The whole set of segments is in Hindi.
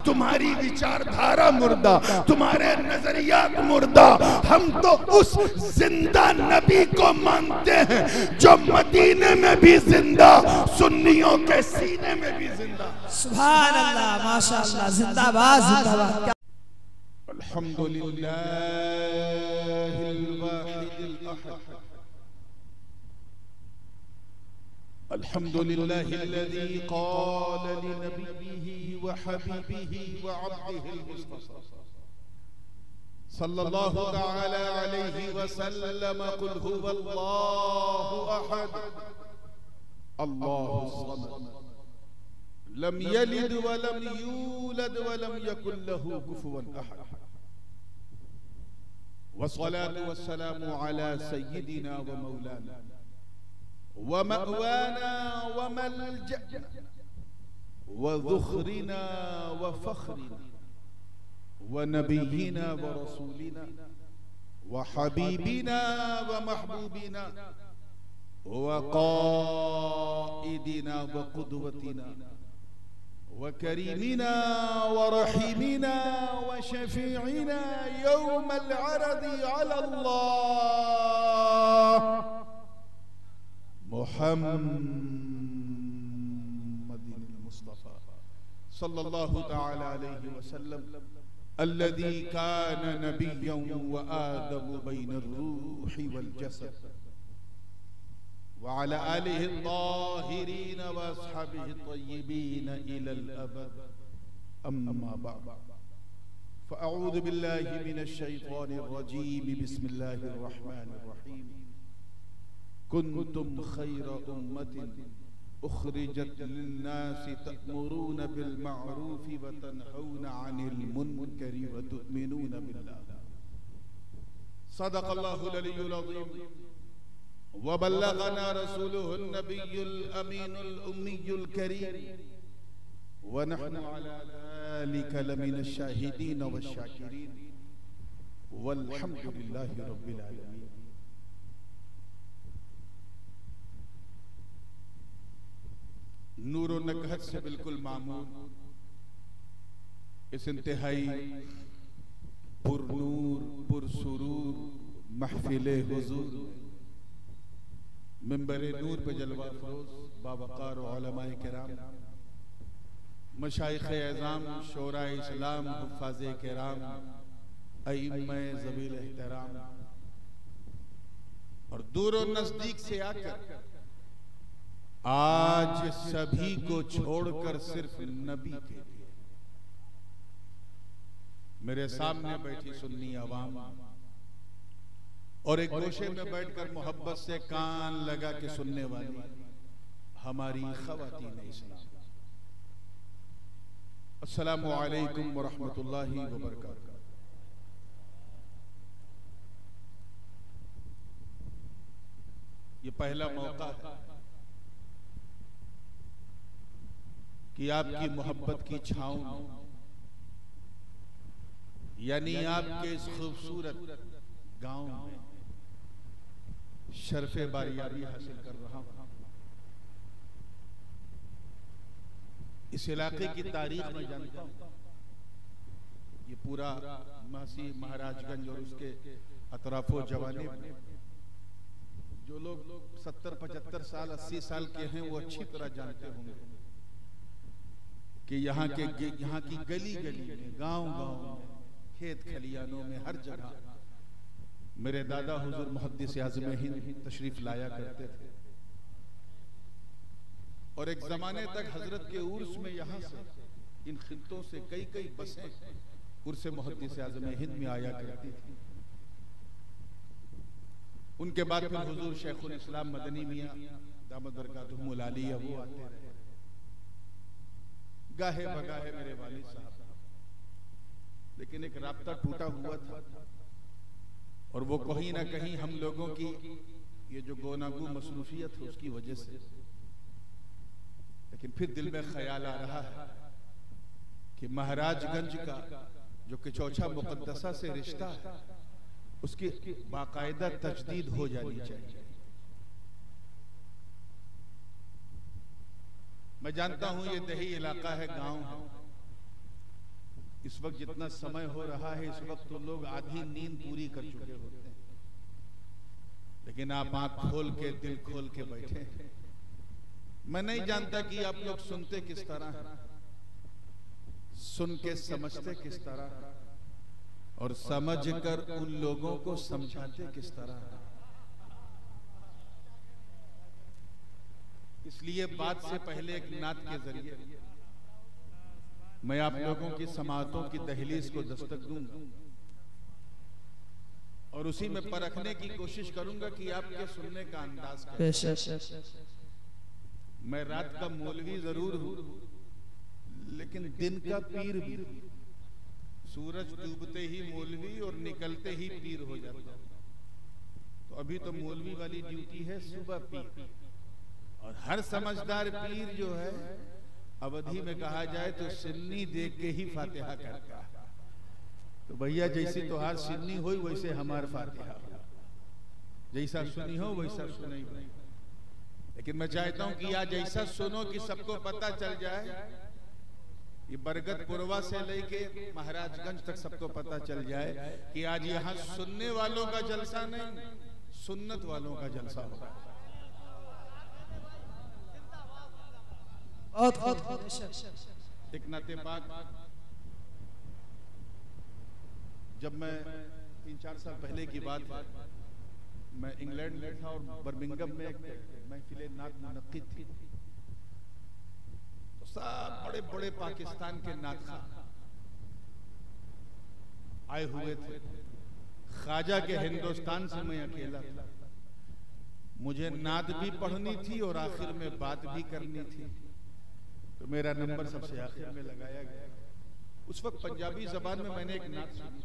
तुम्हारी विचारधारा मुर्दा, तुम्हारे नजरियात मुर्दा। हम तो उस जिंदा नबी को मानते हैं जो मदीने में भी जिंदा, सुन्नियों के सीने में भी जिंदा। सुभान अल्लाह, माशाअल्लाह, जिंदाबाद जिंदाबाद। अल्हम्दुलिल्लाहिल वाहिदिल अहद, अल्हम्दुलिल्लाहिल्लज़ी क़ाल लिनबिय्यिही व हबीबिही व अब्दिहिल मुस्तफ़ा सल्लल्लाहु तआला अलैहि वसल्लम, क़ुल हुवल्लाहु अहद, अल्लाहुस समद, लम यलिद व लम यूलद व लम यकुल लहू कुफुवन अहद। वस्सलातु वस्सलामु अला सय्यिदिना व मौलाना व मअवाना व मलजअना व ज़ुख़रिना व फ़ख़्रिना व नबिय्यिना व रसूलिना व हबीबिना व महबूबिना व क़ाइदिना व क़ुदवतिना व करीमिना व रहीमिना व शफ़ीइना यौमल अरज़ि अलल्लाह मुहम्मदिल मुस्तफ़ा सल्लल्लाहु तआला अलैहि वसल्लम, अल्लज़ी कान नबिय्यन व आदम बैन अर्रूहि वल जसद व अला आलिहि त्ताहिरीन व अस्हाबिहि त्तय्यिबीन इलल अबद, अम्मा बअद, फ़अऊज़ु बिल्लाहि मिनश शैतानिर रजीम, बिस्मिल्लाहिर रहमानिर रहीम। कुन्तुम खैर उम्मतिन उखरिजत लिन्नासि तअमुरून बिल मअरूफि व तनहौना अनिल मुनकरि व तु'मिनून बिल्लाह। सदक़ल्लाहुल अलियुल अज़ीम व बल्लगना रसूलुहुन नबियुल अमीनुल उम्मियुल करीम व नहनु अला ज़ालिका लमिनश शाहिदीन वश शाकिरीन वल्हम्दुलिल्लाहि रब्बिल आलमीन। नूर व नकहत से बिल्कुल मामूल इस इंतहाई पुरनूर पुरसुरूर महफिले हुजूर मिंबरे नूर पे जलवा फरोज बावकार उलमाए किराम, मशाइख़े एज़ाम, शोराए इस्लाम, हुफ़्फ़ाज़े किराम, अइम्मे ज़वील एहतराम और दूर और नजदीक से आकर आज सभी को छोड़कर सिर्फ नबी के लिए मेरे सामने बैठी सुन्नी अवाम और एक गोशे में बैठकर मोहब्बत से कान लगा के सुनने वाली हमारी ख़वातीन इस्लाम, अस्सलामु अलैकुम व रहमतुल्लाहि व बरकातुहू। ये पहला मौका है कि आपकी मोहब्बत की छाँव यानी आपके इस खूबसूरत गांव में शर्फ़े बारियाबी हासिल कर रहा हूं। इस इलाके की तारीख में जानता हूं, ये पूरा महसी महाराजगंज और उसके अतराफो जवानी जो लोग 70-75 साल 80 साल के हैं वो अच्छी तरह जानते होंगे कि यहाँ की गली गली में, गांव-गांव में, खेत खलियानों में, हर जगह मेरे दादा हुजूर मुहद्दिस आज़म हिंद तशरीफ लाया करते थे और एक जमाने तक हजरत के उर्स में यहाँ से इन खित्तों से कई कई बसें उर्स मुहद्दिस आज़म हिंद में आया करती थी। उनके बाद फिर हुजूर शेखुल इस्लाम मदनी मियां दामद बरकातुहुमुल आलिया वो आते रहे, गाहे बगाहे मेरे वालिद साहब, लेकिन एक राब्ता टूटा हुआ था और वो कहीं ना कहीं हम लोगों की ये जो गोनागू मसरूफियत है उसकी वजह से। लेकिन फिर दिल में ख्याल आ रहा है कि महाराजगंज का जो किचौछा मुकद्दसा से रिश्ता है उसकी बाकायदा तजदीद हो जानी चाहिए। मैं जानता हूं ये दही इलाका है, गांव है, इस वक्त जितना समय हो रहा है, इस वक्त तो लोग आधी नींद पूरी कर चुके होते हैं, लेकिन आप आंख खोल के दिल खोल के बैठे हैं। मैं नहीं जानता कि आप लोग सुनते किस तरह हैं, सुन के समझते किस तरह हैं, और समझ कर उन लोगों को समझाते किस तरह हैं। इसलिए बात से पहले एक नात के जरिए मैं आप लोगों की समातों की दहलीज को दस्तक दूंगा और उसी में परखने की कोशिश करूंगा कि आपके सुनने का अंदाज क्या है। मैं रात का मौलवी जरूर हूं, लेकिन दिन का पीर भी। सूरज डूबते ही मौलवी और निकलते ही पीर हो जाता। तो अभी तो मौलवी वाली ड्यूटी है सुबह पीर, और हर समझदार पीर जो है अवधि में कहा जाए तो सिन्नी देख के ही फातिहा करता है। तो भैया जैसी तोहार सिन्नी हो वैसे हमार फातिहा, जैसा सुनी हो वैसा सुनी हो। लेकिन मैं चाहता हूं कि आज ऐसा सुनो कि सबको पता चल जाए, ये बरगदपुरवा से लेके महाराजगंज तक सबको पता चल जाए कि आज यहाँ सुनने वालों का जलसा नहीं, सुन्नत वालों का जलसा होगा। एक नाते पाक, जब मैं 3-4 साल पहले की बात है, मैं इंग्लैंड में था और बर्मिंघम में एक महफिल नात मुनक्किद थी। तो सब बड़े बड़े पाकिस्तान के नातखा आए हुए थे। ख्वाजा के हिंदुस्तान से मैं अकेला था। मुझे नात भी पढ़नी थी और आखिर में बात भी करनी थी, तो मेरा नंबर सबसे आखिर में लगाया गया। उस वक्त पंजाबी जबान में मैंने एक नात सुनी,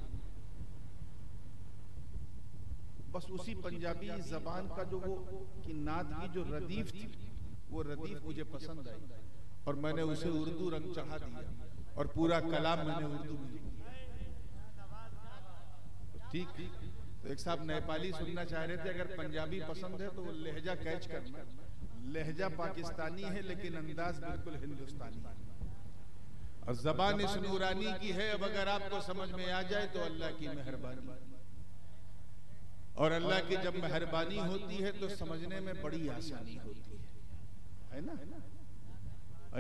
बस उसी पंजाबी जबान का जो वो कि नात की जो रदीफ थी, वो रदीफ मुझे पसंद आई और मैंने उसे उर्दू रंग चढ़ा दिया और पूरा कलाम मैंने उर्दू में लिख दिया। ठीक, तो एक साहब नेपाली सुनना चाह रहे थे, अगर पंजाबी पसंद है तो वो लहजा कैच करना। लहजा पाकिस्तानी है लेकिन अंदाज बिल्कुल हिंदुस्तानी है, और जबान इस नूरानी की है। अब अगर आपको समझ में आ जाए तो अल्लाह की मेहरबानी, और अल्लाह की जब मेहरबानी होती है तो समझने में बड़ी आसानी होती है ना।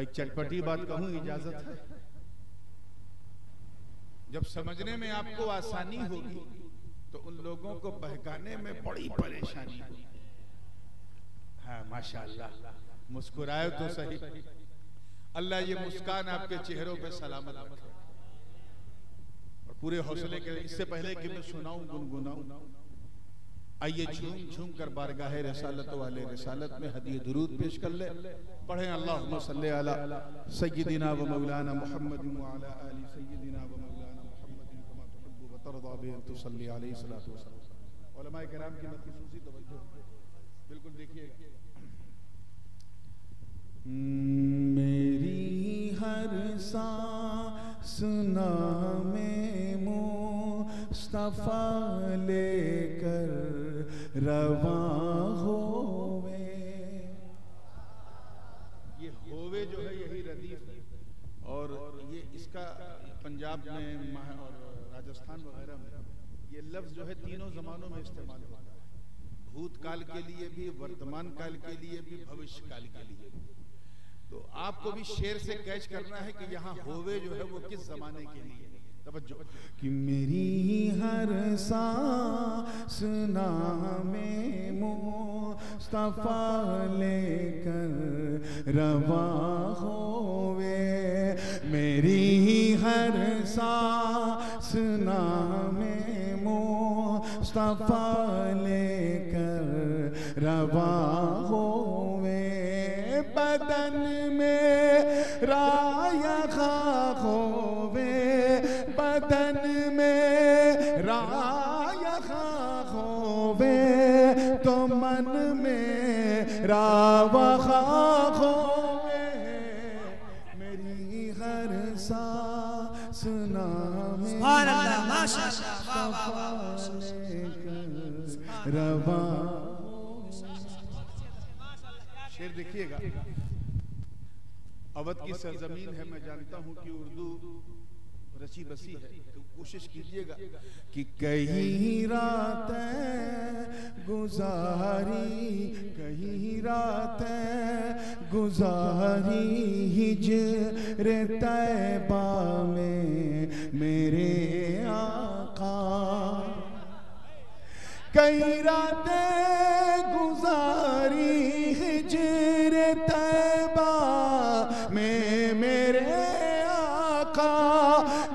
एक चटपटी बात कहूं, इजाजत है? जब समझने में आपको आसानी होगी तो उन लोगों को बहकाने में बड़ी परेशानी होगी। हाँ माशाअल्लाह, मुस्कुराए तो सही। अल्लाह ये मुस्कान आपके चेहरों पे सलामत रखे और पूरे हौसले के। इससे पहले कि मैं सुनाऊं गुनगुनाऊं, आइए झूम झूम कर बारगाहे रिसालत वाले रिसालत में हदिये दुरूद पेश कर ले। पढ़ें अल्लाहुम्मा सल्ली अला सय्यिदिना व मौलाना मुहम्मद व अला आलि सय्यिदिना व मौलाना मुहम्मद कमा तुहिब्बु व तर्दा बि अन तुसल्ली अलैहि सलातु व सलाम। उलमाए किराम की खुसूसी तवज्जो बिल्कुल देखिएगा। मेरी हर सांस नामे मुस्तफा लेकर रवा होवे। ये होवे जो है यही रदीफ है, और ये इसका पंजाब में और राजस्थान वगैरह में ये लफ्ज जो है तीनों जमानों में इस्तेमाल होता है, भूतकाल के लिए भी, वर्तमान काल के लिए भी, भविष्य काल के लिए भी। तो आपको भी शेर से कैच करना है कि यहाँ होवे जो है वो किस जमाने के लिए। तवज्जो कि मेरी हर सांस नामे मुस्तफा लेकर रवा होवे। मेरी हर सांस नामे मुस्तफा लेकर रवा होवे। बदन में राया खाक होवे, बदन में राया खाक होवे, तो मन में रावा खाक होवे। मेरी हर सांस नामे सुभान अल्लाह, माशाअल्लाह, रवा। शेर देखिएगा, अवध की सरजमीन है। मैं जानता हूं कि उर्दू रची बसी है, तो कोशिश कीजिएगा कि कहीं रातें गुजारी, कहीं रातें गुजारी हिज्र तैबा में मेरे आका, कई रातें गुजारी हिज्र तैबा में मेरे आका,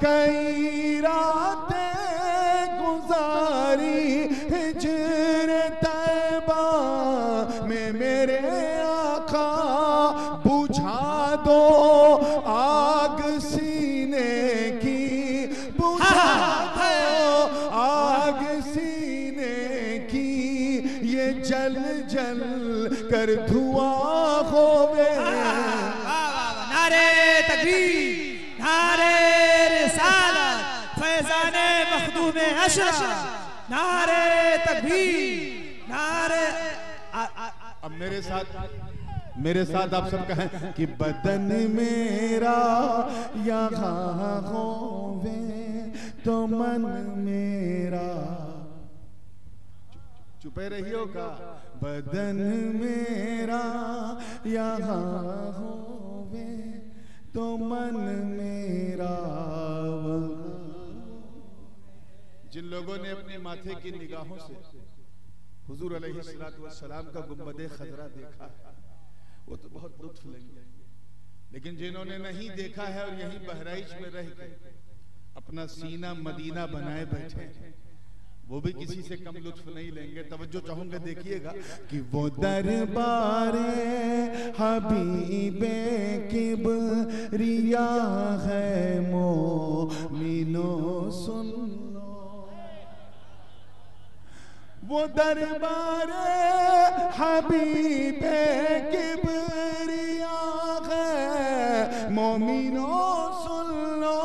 कई रातें गुजारी हिज्र तैबा में मेरे आका, बुझा दो आग सीने की, बुझा दो आग सीने की, ये जल जल कर धुआं होवे। नारे तकबीर, नारे रिसालत, फैज़ाने मखदूमे अशरा, नारे तकबीर, नारे। अब मेरे साथ आप सब कहें कि बदन मेरा यहाँ होवे तो मन मेरा, चुपे रहियो का, बदन मेरा यहाँ होवे तो मन मेरा। जिन लोगों ने अपने माथे की निगाहों से हुजूर अलैहिस्सलातु वस्सलाम का गुंबदे खजरा देखा है वो तो बहुत लुत्फ लेंगे, लेकिन जिन्होंने नहीं देखा है और यहीं बहराइच में रह के अपना सीना मदीना बनाए बैठे वो भी किसी से कम लुत्फ नहीं लेंगे। तवज्जो चाहूंगा, देखिएगा कि वो दरबारे हबीबे किबरिया है मोमिनो सुन लो, वो दरबारे हबीबे किबरिया है मोमिनो सुन लो,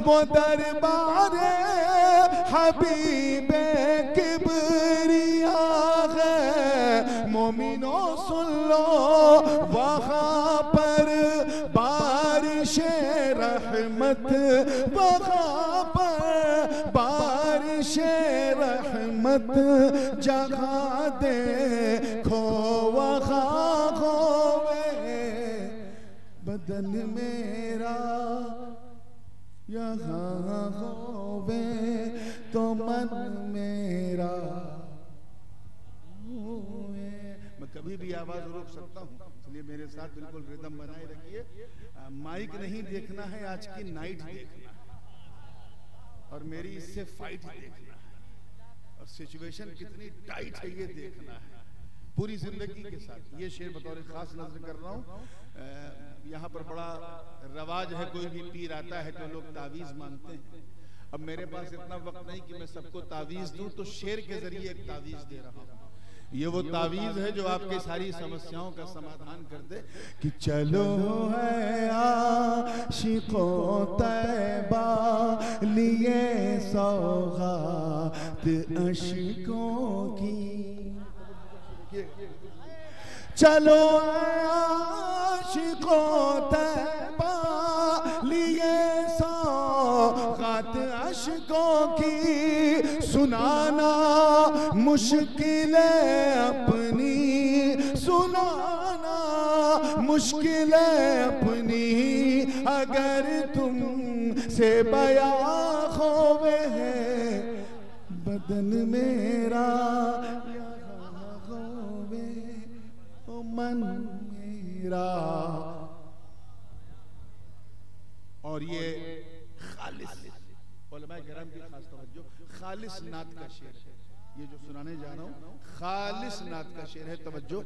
वो दरबारे हबीबे किबरिया है मोमिनो सुन लो, वहाँ पर बारिश रहमत, वहाँ पर बारिश रहमत जगा दे खो वहाँ होवे, बदन मेरा यहाँ होवे तो मन मेरा होवे। मैं कभी भी आवाज रोक सकता हूँ, इसलिए मेरे साथ बिल्कुल रिदम बनाए रखिए। माइक नहीं देखना है, आज की नाइट देखना है और मेरी इससे फाइट देखना है और सिचुएशन कितनी टाइट है ये देखना है पूरी जिंदगी के साथ। ये शेर बतौर खास नजर कर रहा हूँ। यहाँ पर बड़ा रवाज है, कोई भी पीर आता है तो लोग तावीज मांगते हैं। अब मेरे पास इतना वक्त नहीं कि मैं सबको तावीज दूं, तो शेर के जरिए एक तावीज दे रहा हूँ। ये वो तावीज है जो आपके सारी समस्याओं का समाधान कर दे कि चलो है आशिकों तैबा लिए सौगात अशिकों की, चलो आशिकों तैबा लिए सौगात अशिकों की, सुनाना मुश्किल अपनी, सुनाना मुश्किल अपनी, अगर तुम से बया होवे बदन मेरा होवे ओ मन मेरा। और ये खालिस उलमाए किराम की खास तवज्जो, खालिस नात का शेर है ये जो सुनाने जा रहा हूँ, खालिस नात का शेर है। तवज्जो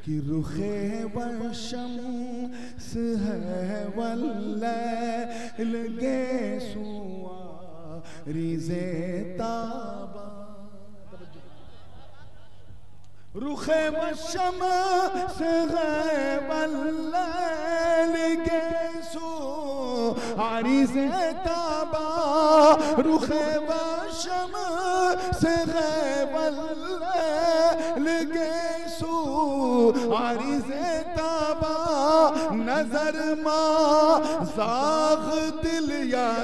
कि रुखे वशम्स है वल्लैल गे सुआ रिज़े ताबा, रुखे वशम्स है वल्लैल गे सुआ रिज़े ताबा, रुखे वशम्स है वल्लैल गे सुआ रिज़े ताबा, नजर मा जाग दिल या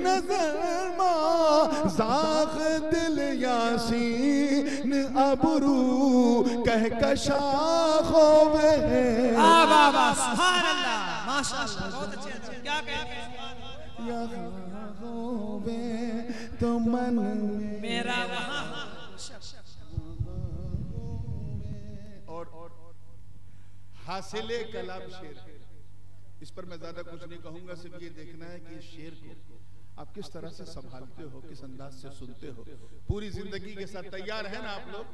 नजर माँ जाख दिल यासीन अबरू कहकशा खोवे। सुभान अल्लाह, माशाअल्लाह, बहुत अच्छे अच्छे, क्या कहते हैं? यहाँ खोवे तो मन मेरा वहाँ। और हासिले कलाम शेर, इस पर मैं ज्यादा कुछ नहीं कहूंगा, सिर्फ ये देखना है कि शेर को आप किस तरह से संभालते हो, किस अंदाज से सुनते हो। पूरी जिंदगी के साथ तैयार है ना आप लोग?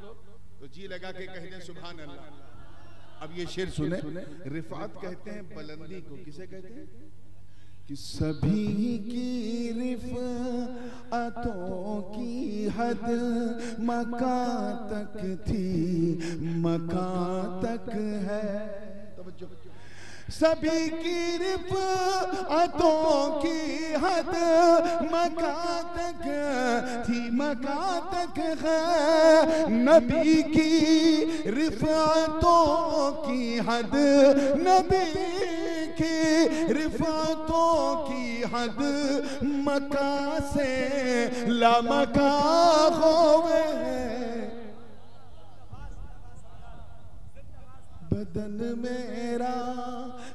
तो जी लगा के कह दें सुभान अल्लाह। अब ये शेर सुने। रिफात कहते हैं बुलंदी को, किसे कहते हैं? कि सभी की रिफ़अतों की हद मकां तक थी, मकां तक है। तवज्जो। सभी की रिफ़अतों की हद मकां तक थी, मकां तक है। नबी की रिफ़अतों की हद, नबी की रिफ़अतों की हद मकां से लामकां होवे। बदन मेरा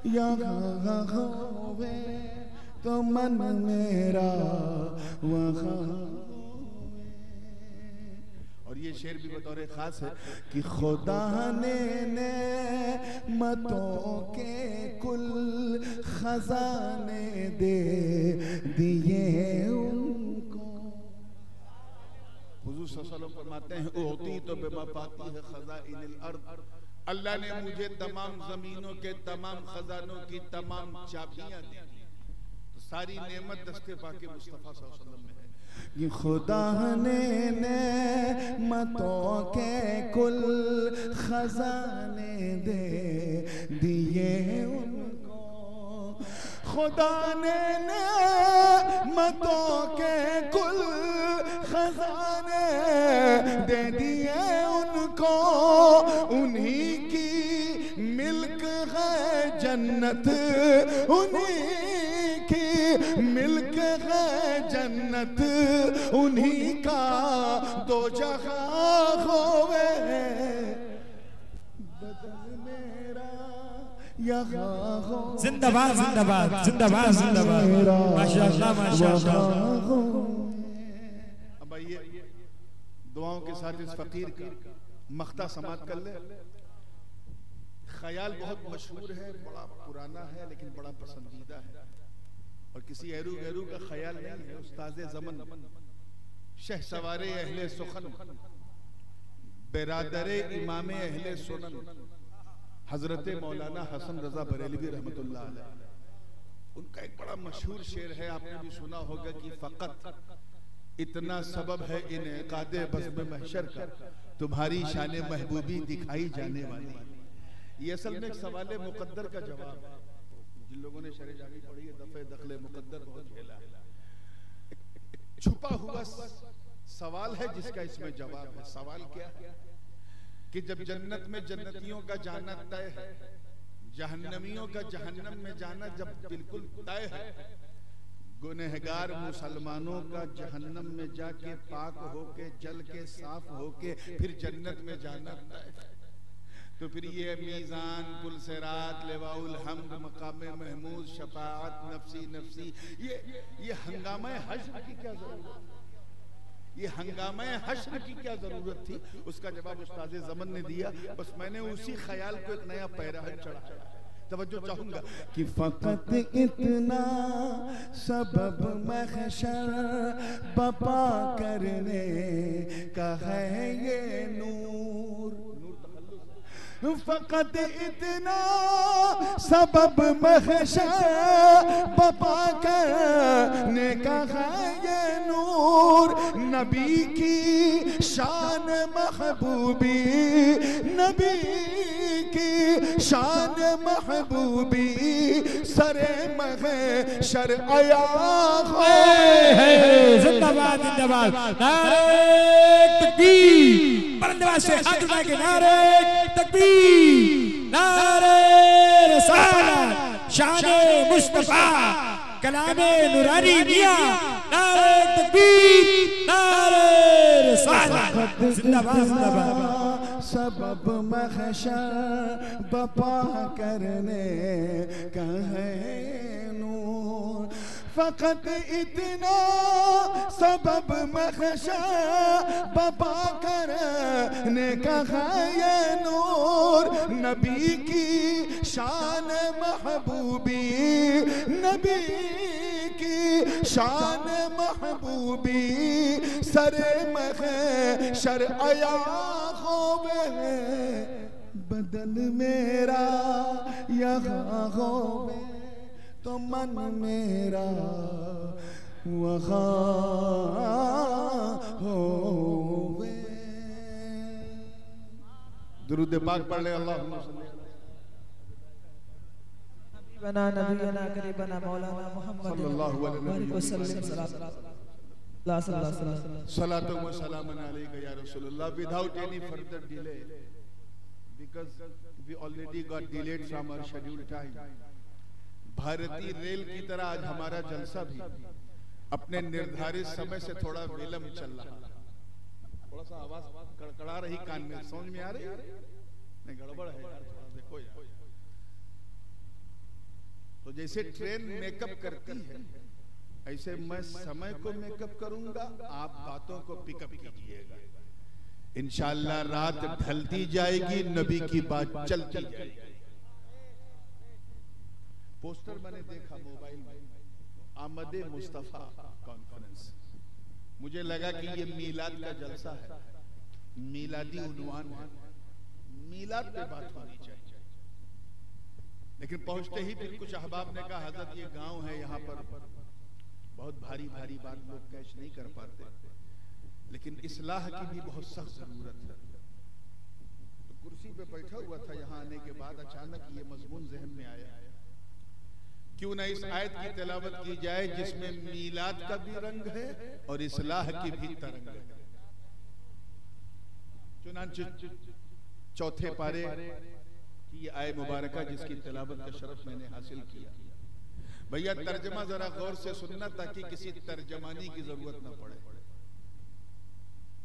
यहाँ होवे तो मन मेरा वहाँ। और ये शेर भी बतौर खास है कि खुदा ने नेमतों के कुल खजाने दे दिए उनको। हुजूर सल्लल्लाहु अलैहि वसल्लम फरमाते हैं उती तो बिमा पाती है खज़ाइनिल अर्द, अल्लाह ने मुझे तमाम जमीनों के तमाम खजानों की तमाम चाबियां दी। तो सारी नेमत दस्ते पाके मुस्तफा सल्लल्लाहु अलैहि वसल्लम में है। ये खुदा ने नेमतों के कुल खजाने दे दिए उनको। खुदा ने नेमतों के कुल खजाने दे दिए उनको। उन्हीं की मिल्क है जन्नत, उन्हीं की मिल्क है जन्नत, उन्हीं का दो जहां होवे। बदन मेरा यहाँ हो। जिंदाबाद जिंदाबाद जिंदाबाद जिंदाबाद, माशाअल्लाह माशाअल्लाह। अब आइए दुआओं के साथ इस फकीर का मख्ता समात कर ले। ख्याल बहुत मशहूर है, बड़ा पुराना है, लेकिन बड़ा पसंदीदा है और किसी एरू गैरू का ख्याल नहीं है। उस्ताद ज़मन शहसवारे अहले सुखन बेरादरे इमाम अहले सुनन हजरत मौलाना हसन रजा बरेलवी रहमतुल्लाह अलैह, उनका एक बड़ा मशहूर शेर है, आपने भी सुना होगा कि फकत इतना सबब है इनेकादे बज़्म महशर का, तुम्हारी शान महबूबी दिखाई जाने वाली। ये असल में एक सवाल मुकद्दर का जवाब है। जिन लोगों ने शरह जामी पढ़ी है, दफ़े दखले मुकद्दर बहुत झेला है। छुपा हुआ सवाल है जिसका इसमें जवाब है। सवाल क्या है कि जब जन्नत में जन्नतियों का जाना तय है, जहन्नमियों का जहन्नम में जाना जब बिल्कुल तय है, गुनहगार मुसलमानों का जहन्नम में जाके पाक होके जल के साफ होके फिर जन्नत में जाना तय है, तो फिर ये मीज़ान, पुलसिरात, लिवाउल हम्द, मकामे महमूद, शफाअत, नफ्सी नफ्सी, ये हंगामा हश्र की क्या जरूरत? ये हंगामा हश्र की क्या जरूरत थी? उसका जवाब उस्ताद ज़मन ने दिया। बस मैंने उसी ख्याल को एक नया पैराहन चढ़ाया। तवज्जो चाहूंगा कि फकत इतना सबब महशर बपा करने का है ये नूर। फकत इतना सबब महशर बपा करने का है ये नूर। नबी की शान महबूबी, नबी की शान महबूबी सरे महशर आया है। जिंदाबाद जिंदाबाद, नारे तकबीर, बुलंद से हाथ उठा के नारे तकबीर, नारे रिसालत, शान मुस्तफा, कलामे नूरानी मियां नारे तकबीर नारे रिसालत जिंदाबाद जिंदाबाद। सबब महशर बपा करने का है नूर, फकत इतना सबब महशर बपा करने का है ये नूर। नबी की शान महबूबी, नबी की शान महबूबी, सरे महशर आया होवे, बदन मेरा यहाँ होवे तो मन मेरा वहाँ होवे। दुरूद पाक पढ़ ले। अल्लाहुम्मा बना नबीना करीबना मौलाना मोहम्मद सल्लल्लाहु अलैहि वसल्लम सलातु व सलामुन अलैका या रसूलुल्लाह। Without any further delay, because we already got delayed from our scheduled time, भारतीय रेल की तरह आज हमारा जलसा भी अपने निर्धारित समय से थोड़ा विलंब चल रहा। थोड़ा सा आवाज कड़कड़ा रही कान में, समझ में आ रही है? नहीं गड़बड़ है यार, थोड़ा देखो यार। तो जैसे ट्रेन मेकअप करती है, ऐसे मैं समय को मेकअप करूंगा, आप बातों को पिकअप कीजिएगा। इंशाअल्लाह रात ढलती जाएगी, नबी की बात चलती जाएगी। पोस्टर मैंने देखा मोबाइल में, आमदे मुस्तफा कॉन्फ्रेंस। मुझे लगा कि ये मीलाद का जलसा है, मीलादी उन्वान है, मीलाद पे बात होनी चाहिए। लेकिन पहुंचते ही फिर कुछ अहबाब ने कहा हजरत ये गांव है, यहाँ पर बहुत भारी भारी बात लोग कैच नहीं कर पाते, लेकिन इस्लाह की भी बहुत सख्त जरूरत है। तो कुर्सी पे बैठा हुआ था, यहाँ आने के बाद अचानक ये मजमून जहन में आया, क्यों ना इस आयत की तिलावत की जाए जिसमें मीलाद का भी रंग है और इस्लाह की भी तरंग है। चुनांचे चौथे पारे की ये आय मुबारका जिसकी तिलावत का शरफ मैंने हासिल किया। भैया तर्जमा जरा गौर से सुनना ताकि किसी तर्जमानी की जरूरत ना पड़े।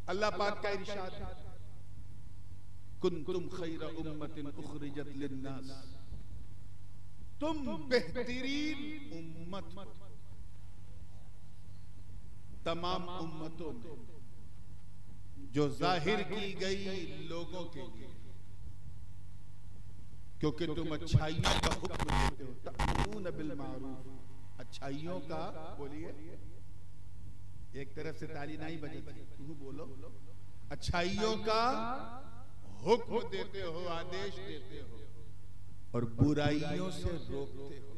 अल्लाह पाक का इरशाद है, कुंतुम खैरा उम्मतिन उखरिजत लिन्नास, तुम बेहतरीन उम्मत तमाम उम्मतों में जो जाहिर की गई लोगों के लिए, क्योंकि तुम अच्छाइयों का हुक्म देते हो, तअमुरून बिल मारूफ, अच्छाइयों का, बोलिए एक तरफ से ताली नहीं बजी थी, तुम बोलो, अच्छाइयों का हुक्म देते हो, आदेश देते हो और बुराइयों से रोकते हो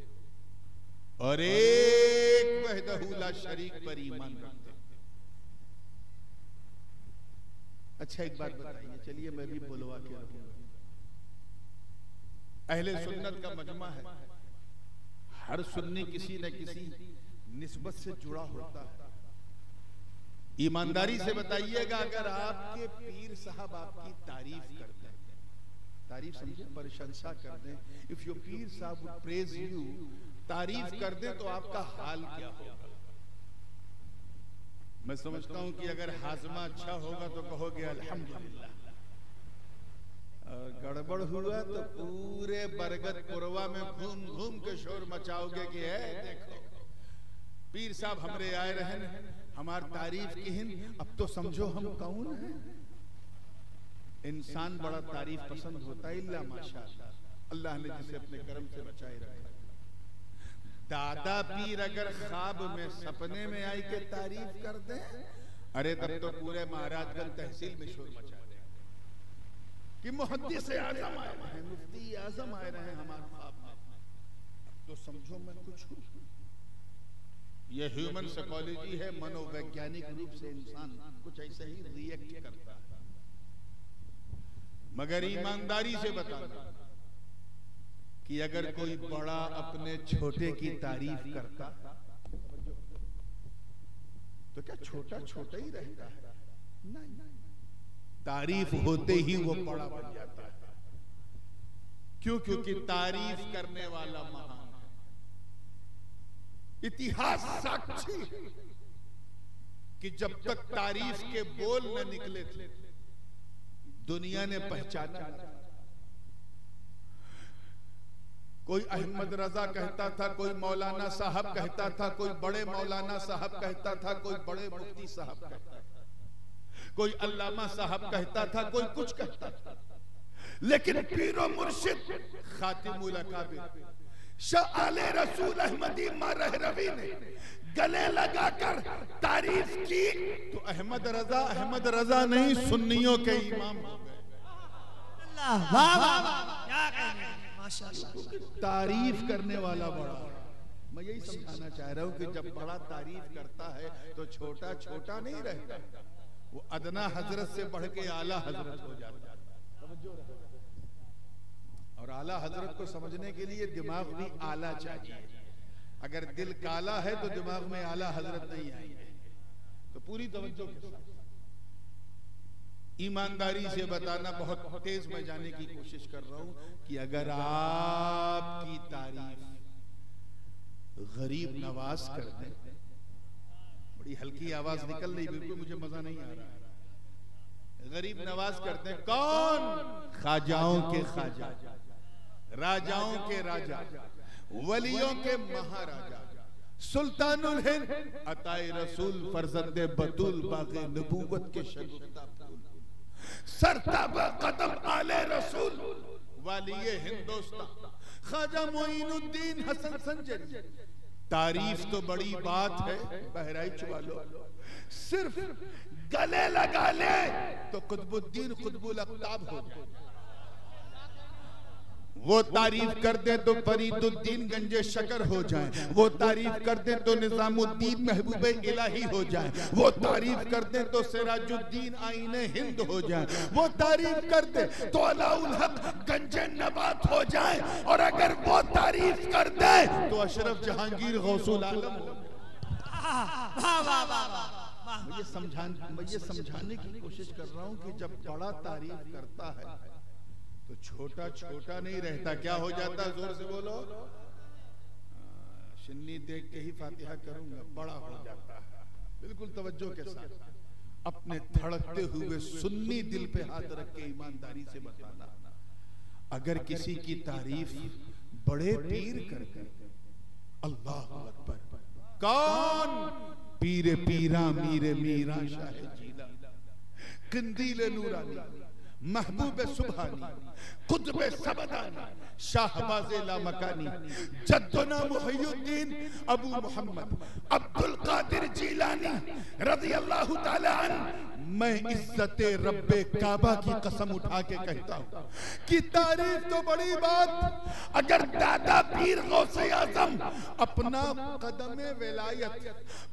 और एक वहदहू ला शरीक पर ईमान रखते हो। अच्छा एक बात बताइए, चलिए मैं भी बुलवा के रखूंगा। अहले सुन्नत का मजमा है, हर सुन्नी किसी न किसी निस्बत से जुड़ा होता है। ईमानदारी से बताइएगा, अगर आपके पीर साहब आपकी तारीफ करते हैं, तारीफ समझे, प्रशंसा कर दें, इफ योर पीर साहब वुड प्रेज यू, तारीफ कर दें तो आपका हाल क्या होगा? मैं समझता हूं कि अगर हाजमा अच्छा होगा तो कहोगे अल्हम्दुलिल्लाह, गड़बड़ हुआ तो पूरे बरगद पुरवा में घूम घूम के शोर मचाओगे कि है देखो पीर साहब हमरे आए रहन, हमार तारीफ की हिन, अब तो समझो हम कौन हैं। इंसान बड़ा तारीफ पसंद होता है, इल्ला माशाअल्लाह, अल्लाह ने जिसे अपने करम से बचाए रखा। दादा पीर अगर ख्वाब में सपने में आई के तारीफ कर दे, अरे तब तो पूरे महाराजगंज तहसील में शोर मचा दे कि मुहद्दिस आज़म आए हैं, मुफ्ती आज़म आए रहे हमारे ख्वाब में, तो समझो मैं कुछ हूं। यह ह्यूमन साइकोलॉजी है, मनोवैज्ञानिक रूप से इंसान कुछ ऐसे ही रिएक्ट करता है। मगर ईमानदारी से बताना कि अगर कोई बड़ा अपने छोटे की तारीफ करता तो क्या छोटा छोटा ही रहता है? नहीं, तारीफ होते ही वो बड़ा बन जाता है। क्यों? क्योंकि तारीफ करने वाला महान है। इतिहास साक्षी है कि जब तक तारीफ के बोल न निकले थे दुनिया ने पहचाना। कोई अहमद रजा कहता था, कोई मौलाना साहब कहता था, कोई बड़े मौलाना साहब कहता था, कोई बड़े मुफ्ती साहब कहता था, कोई अल्लामा साहब कहता था, कोई कुछ कहता था, लेकिन पीरो मुर्शिद खातिमुल अकाबिर शाह आले रसूल अहमदी मारह रवी ने गले लगाकर तारीफ की तो अहमद रजा नहीं सुन्नियों के इमाम हो गए। वाह वाह वाह, क्या कहने, माशाअल्लाह। तारीफ करने वाला बड़ा। मैं यही समझाना चाह रहा हूँ कि जब बड़ा तारीफ करता है तो छोटा छोटा नहीं रहता, वो अदना हजरत से बढ़ के आला हजरत हो जाता है। और आला हजरत को समझने के लिए दिमाग भी आला चाहिए। अगर दिल काला है तो दिमाग में आला हजरत नहीं आएंगे। तो पूरी तवज्जो के साथ ईमानदारी से बताना, बहुत तेज में जाने की कोशिश कर रहा हूं कि अगर आपकी तारीफ गरीब नवाज कर दे, बड़ी हल्की आवाज निकल रही, बिल्कुल मुझे मजा नहीं आ रहा, गरीब नवाज करते हैं कौन? ख्वाजाओं के ख्वाजा, राजाओं के राजा, वलियों के महाराजा, सुल्तानुल हिंद अताए रसूल फरजंदे बतूल बागे नबूवत के शगुफ्ता फूल, सरताबा कदम आले रसूल वालिये हिंदुस्तान ख्वाजा मोइनुद्दीन हसन संजरी। तारीफ तो बड़ी बात है बहराइच वालों, सिर्फ गले लगा ले तो कुतुबुद्दीन कुतुबुल अख्ताब हो जाए। वो तारीफ कर दे तो फरीदुद्दीन गंजे शकर हो जाए, वो तारीफ कर दे तो निजामुद्दीन महबूबे इलाही हो जाए, वो तारीफ कर दे तो सिराजुद्दीन आईने हिंद हो जाए, वो तारीफ कर दे तो अलाउल हक गंजे नबात हो जाए, और अगर वो तारीफ कर दे तो अशरफ जहांगीर गौसुल आलम हो जाए। मैं ये समझाने की कोशिश कर रहा हूँ कि जब बड़ा तारीफ करता है तो छोटा छोटा नहीं रहता, क्या हो जाता? जोर से बोलो। शिन्नी देख के ही फातिहा करूंगा, बड़ा हो जाता है। बिल्कुल तवज्जो के साथ अपने धड़कते हुए सुन्नी दिल पे हाथ रख के ईमानदारी से बताना, अगर किसी की तारीफ बड़े पीर करके, अल्लाह अकबर, कौन? पीरे पीरा मीरे मीरा शाह जीला, कंदीले नूरानी, महबूब सुबहानी, कुतुबे सबदानी, शाहबाज़े लामकानी, जद्दुना मुहय्युद्दीन अबू मोहम्मद अब्दुल कादिर जीलानी रज़ियल्लाहु ताला अन्हु। मैं इज्जते रब्बे काबा की कसम उठा के कहता हूँ कि तारीफ तो बड़ी बात, अगर दादा पीर गौसे आज़म अपना कदमे विलायत,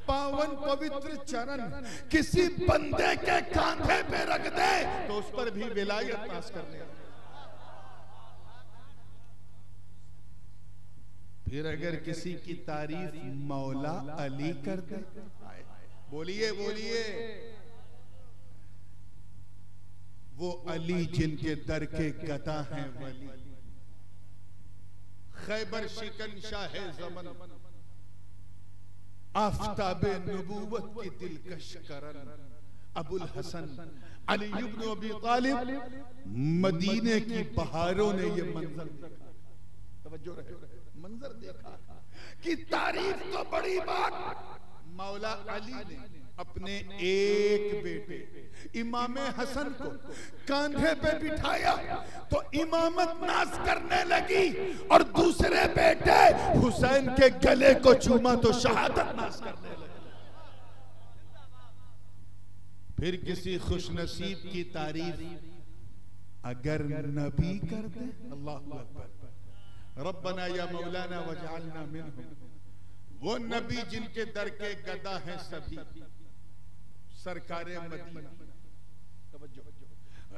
पावन पवित्र चरण किसी बंदे के कांधे पे रख दे तो उस पर भी विलायत पास करने। फिर अगर किसी की तारीफ मौला अली कर दे, बोलिए बोलिए, वो अली जिनके दर के गदा हैं वली, खैबर शिकन शाह ज़मन, आफ़ताबे नबूवत की दिलकश करन, अबुल हसन अली इब्न अबी तालिब। मदीने की बहारों ने ये मंजर देखा, तवज्जो रहे, मंजर देखा कि तारीफ तो बड़ी बात, मौला अली ने अपने एक बेटे इमाम हसन को कांधे पे बिठाया तो इमामत नाज करने लगी, और दूसरे बेटे हुसैन के गले को चूमा तो शहादत नाज करने लगी। फिर किसी खुशनसीब की तारीफ अगर नबी कर दे, अल्लाहु अकबर, रब्बना या मौलाना वजअलना मिनहुम, वो नबी जिनके दर के गदा हैं सभी, सरकारे मदीना,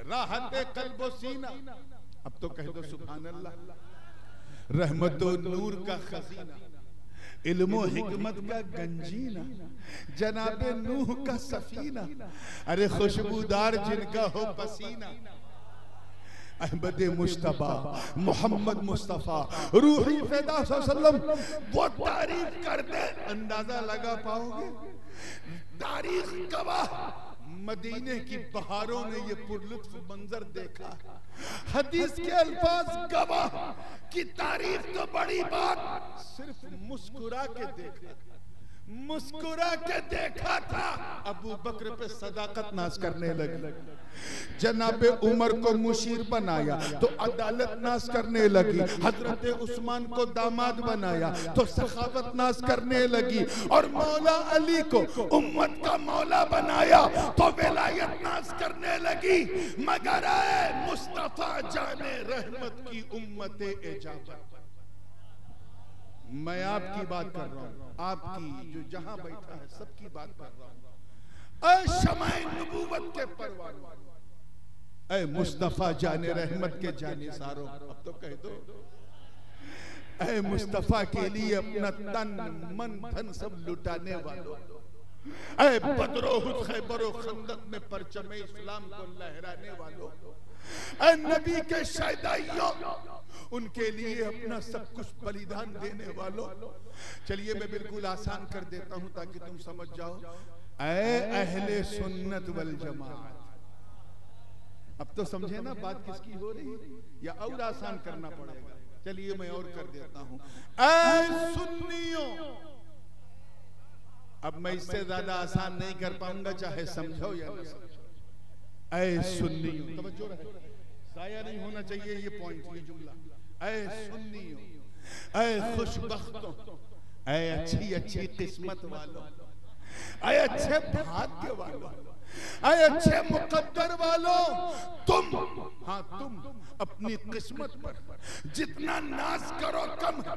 राहत कल्बो सीना, अब तो कह दो सुभान अल्लाह, रहमतो नूर का खजीना, इल्मो हिकमत का गंजीना, जनाबे नूह का सफीना, अरे खुशबूदार जिनका हो पसीना, अहमद मुस्तफा मोहम्मद मुस्तफा रूही फ़िदा सल्लल्लाहु अलैहि वसल्लम वो तारीफ कर दे, अंदाजा लगा पाओगे? तारीख गवाह, मदीने की बहारों ने ये पुरलुत्फ मंजर देखा। हदीस के अल्फाज गवाह की तारीफ तो बड़ी बात, सिर्फ मुस्कुरा के देखा, मुस्कुरा के देखा था। अबू बकर पे सदाकत नाज करने लगे, जनाबे उमर को मुशीर बनाया तो अदालत नाज करने लगी, हजरत उस्मान को दामाद बनाया तो सखावत नाज करने लगी, और मौला अली को उम्मत का मौला बनाया तो विलायत नाज करने लगी। मगर मुस्तफा जाने रहमत की उम्मत इजाबत। मैं आपकी बात कर रहा हूँ, आपकी जो जहां बैठा है सबकी बात कर रहा हूँ। शमाए नबूवत के परवानों, ऐ मुस्तफा जाने रहमत के जाने सारों, अब तो कह दो, ऐ मुस्तफा के लिए अपना तन मन धन सब लुटाने वालों, ऐ बदरो खैबरो खंदक में परचम इस्लाम को लहराने वालों, ऐ नबी के शहदाइयों, उनके लिए अपना सब कुछ बलिदान देने वालों। चलिए मैं बिल्कुल आसान कर देता हूं ताकि तुम समझ जाओ। ऐ अहले सुन्नत वल जमात। अब तो समझे ना बात किसकी हो रही, या और आसान करना पड़ेगा? चलिए मैं और कर देता हूं। ऐ सुन्नियों, अब मैं इससे ज्यादा आसान नहीं कर पाऊंगा, चाहे समझो या ना समझो। ऐ सुन्नियों, तवज्जो रहे, जाया नहीं होना चाहिए ये पॉइंट, ये जुमला। ऐ सुन्नियों, ऐ खुशबख्तों, ऐ अच्छी अच्छी किस्मत वालों, ऐ अच्छे भाग्य वालों, ऐ अच्छे मुकद्दर वालों, तुम, हाँ तुम अपनी किस्मत पर जितना नाज करो कम है,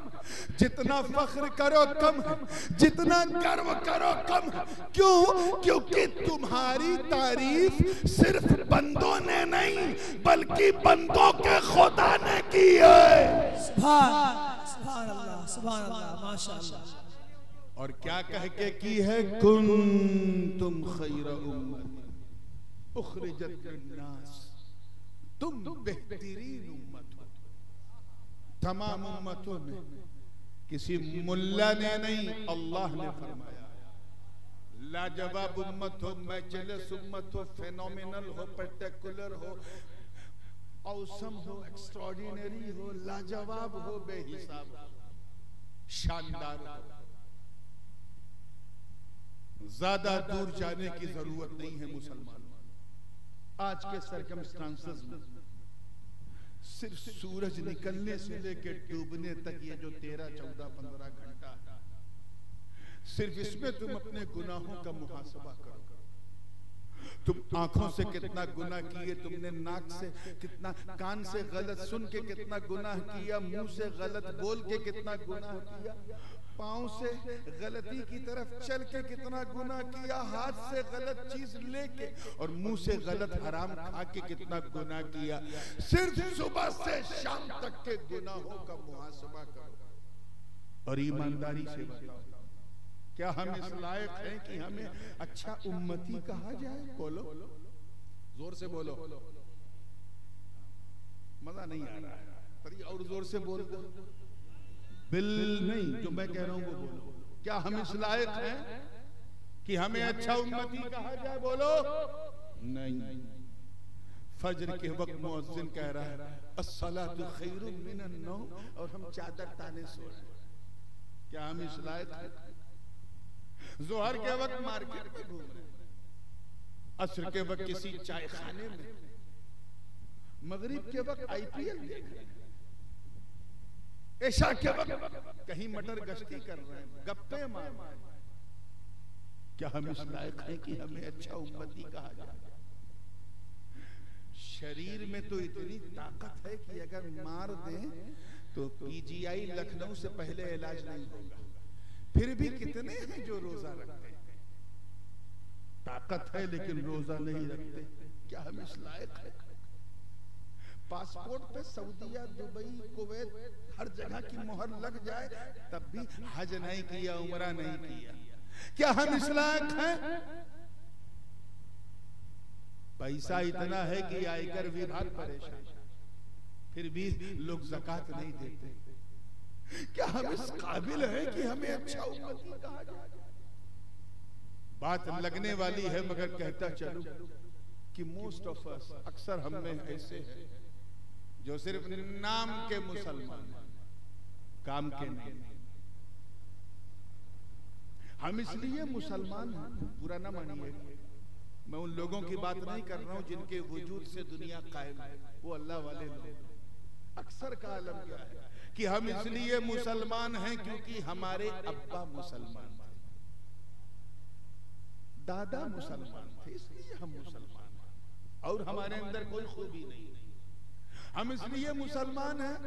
जितना फख्र करो कम है, जितना गर्व करो कम है। क्यों? क्योंकि तुम्हारी तारीफ सिर्फ बंदों ने नहीं बल्कि बंदों के खुदा ने की है। सुभान अल्लाह, सुभान अल्लाह, माशाअल्लाह। और क्या कह के की है? कुंतुम खैर उम्मत उखरिजत लिन्नास, तुम बेहतरीन उम्मत हो। तमाम उम्मतों में किसी मुल्ला ने नहीं, अल्लाह ने फरमाया। लाजवाब उम्मत हो, मैचलेस उम्मत हो, फेनोमिनल हो, पर्टिकुलर हो, औसम हो, एक्स्ट्राऑर्डिनरी हो, लाजवाब हो, बेहिसाब हो, शानदार हो। ज्यादा दूर जाने की जरूरत नहीं है मुसलमान। आज के सर्कमस्टांसेस में सिर्फ सूरज निकलने से लेकर डूबने तक ये जो 13, 14, 15 घंटा, सिर्फ इसमें तुम अपने गुनाहों का मुहासबा करो। तुम आंखों से कितना गुनाह किए, तुमने नाक से कितना, कान से गलत सुन के कितना गुनाह किया, मुंह से गलत बोल के कितना गुनाह किया, पांव से गलती की तरफ चल के कितना गुनाह किया, हाथ से गलत चीज लेके और मुंह से गलत हराम खा के कितना गुनाह किया। सिर्फ सुबह से शाम तक के गुनाहों का मुहासबा करो और ईमानदारी से बताओ, क्या हम इस लायक हैं कि हमें अच्छा उम्मती कहा जाए? बोलो, जोर से बोलो, मजा नहीं आ रहा है, और जोर से बोल दो। बिल नहीं, जो मैं कह रहा हूं वो बोलो। क्या हम इस लायक हैं कि हमें अच्छा उम्मती कहा जाए? बोलो नहीं। फजर के वक्त मुअज्जिन कह रहा है अस्सलातु खैरुम मिनन नौम, और हम चादर ताने सो रहे हैं। क्या हम इस लायक हैं? जोहर के वक्त मार्केट में घूम रहे हैं, असर के वक्त किसी चाय खाने में, मगरिब के वक्त आईपीएल देख रहे हैं, ऐशा के वक्त कहीं मटर गश्ती कर रहे हैं, गप्पे मार रहे हैं। क्या हम इस लायक हैं कि हमें अच्छा उम्मती कहा जाए? शरीर में तो इतनी ताकत है कि अगर मार दें तो पीजीआई लखनऊ से पहले इलाज नहीं होगा। फिर भी कितने हैं जो रोजा रखते हैं? ताकत है लेकिन रोजा नहीं रखते। क्या हम इस लायक हैं? पासपोर्ट पे सऊदीया, दुबई, कुवैत, हर जगह की मोहर लग जाए तब भी हज नहीं किया, उमरा नहीं किया। क्या हम इस लायक हैं? पैसा इतना है कि आयकर विभाग परेशान, फिर भी लोग ज़कात नहीं देते। क्या हम इस काबिल हैं कि हमें अच्छा उम्मती कहा जाए? बात लगने वाली है, मगर कहता चलूं कि मोस्ट ऑफ अस, अक्सर हम में ऐसे हैं जो सिर्फ नाम के मुसलमान, काम के नहीं। हम इसलिए मुसलमान हैं, बुरा ना मानिएगा, मैं उन लोगों की बात नहीं कर रहा हूं जिनके वजूद से दुनिया कायम है, वो अल्लाह वाले लोग। अक्सर का आलम क्या है कि हम इसलिए मुसलमान हैं क्योंकि हमारे अब्बा मुसलमान थे, दादा मुसलमान थे, इसलिए हम मुसलमान हैं और हमारे अंदर कोई खूबी नहीं। हम इसलिए मुसलमान हैं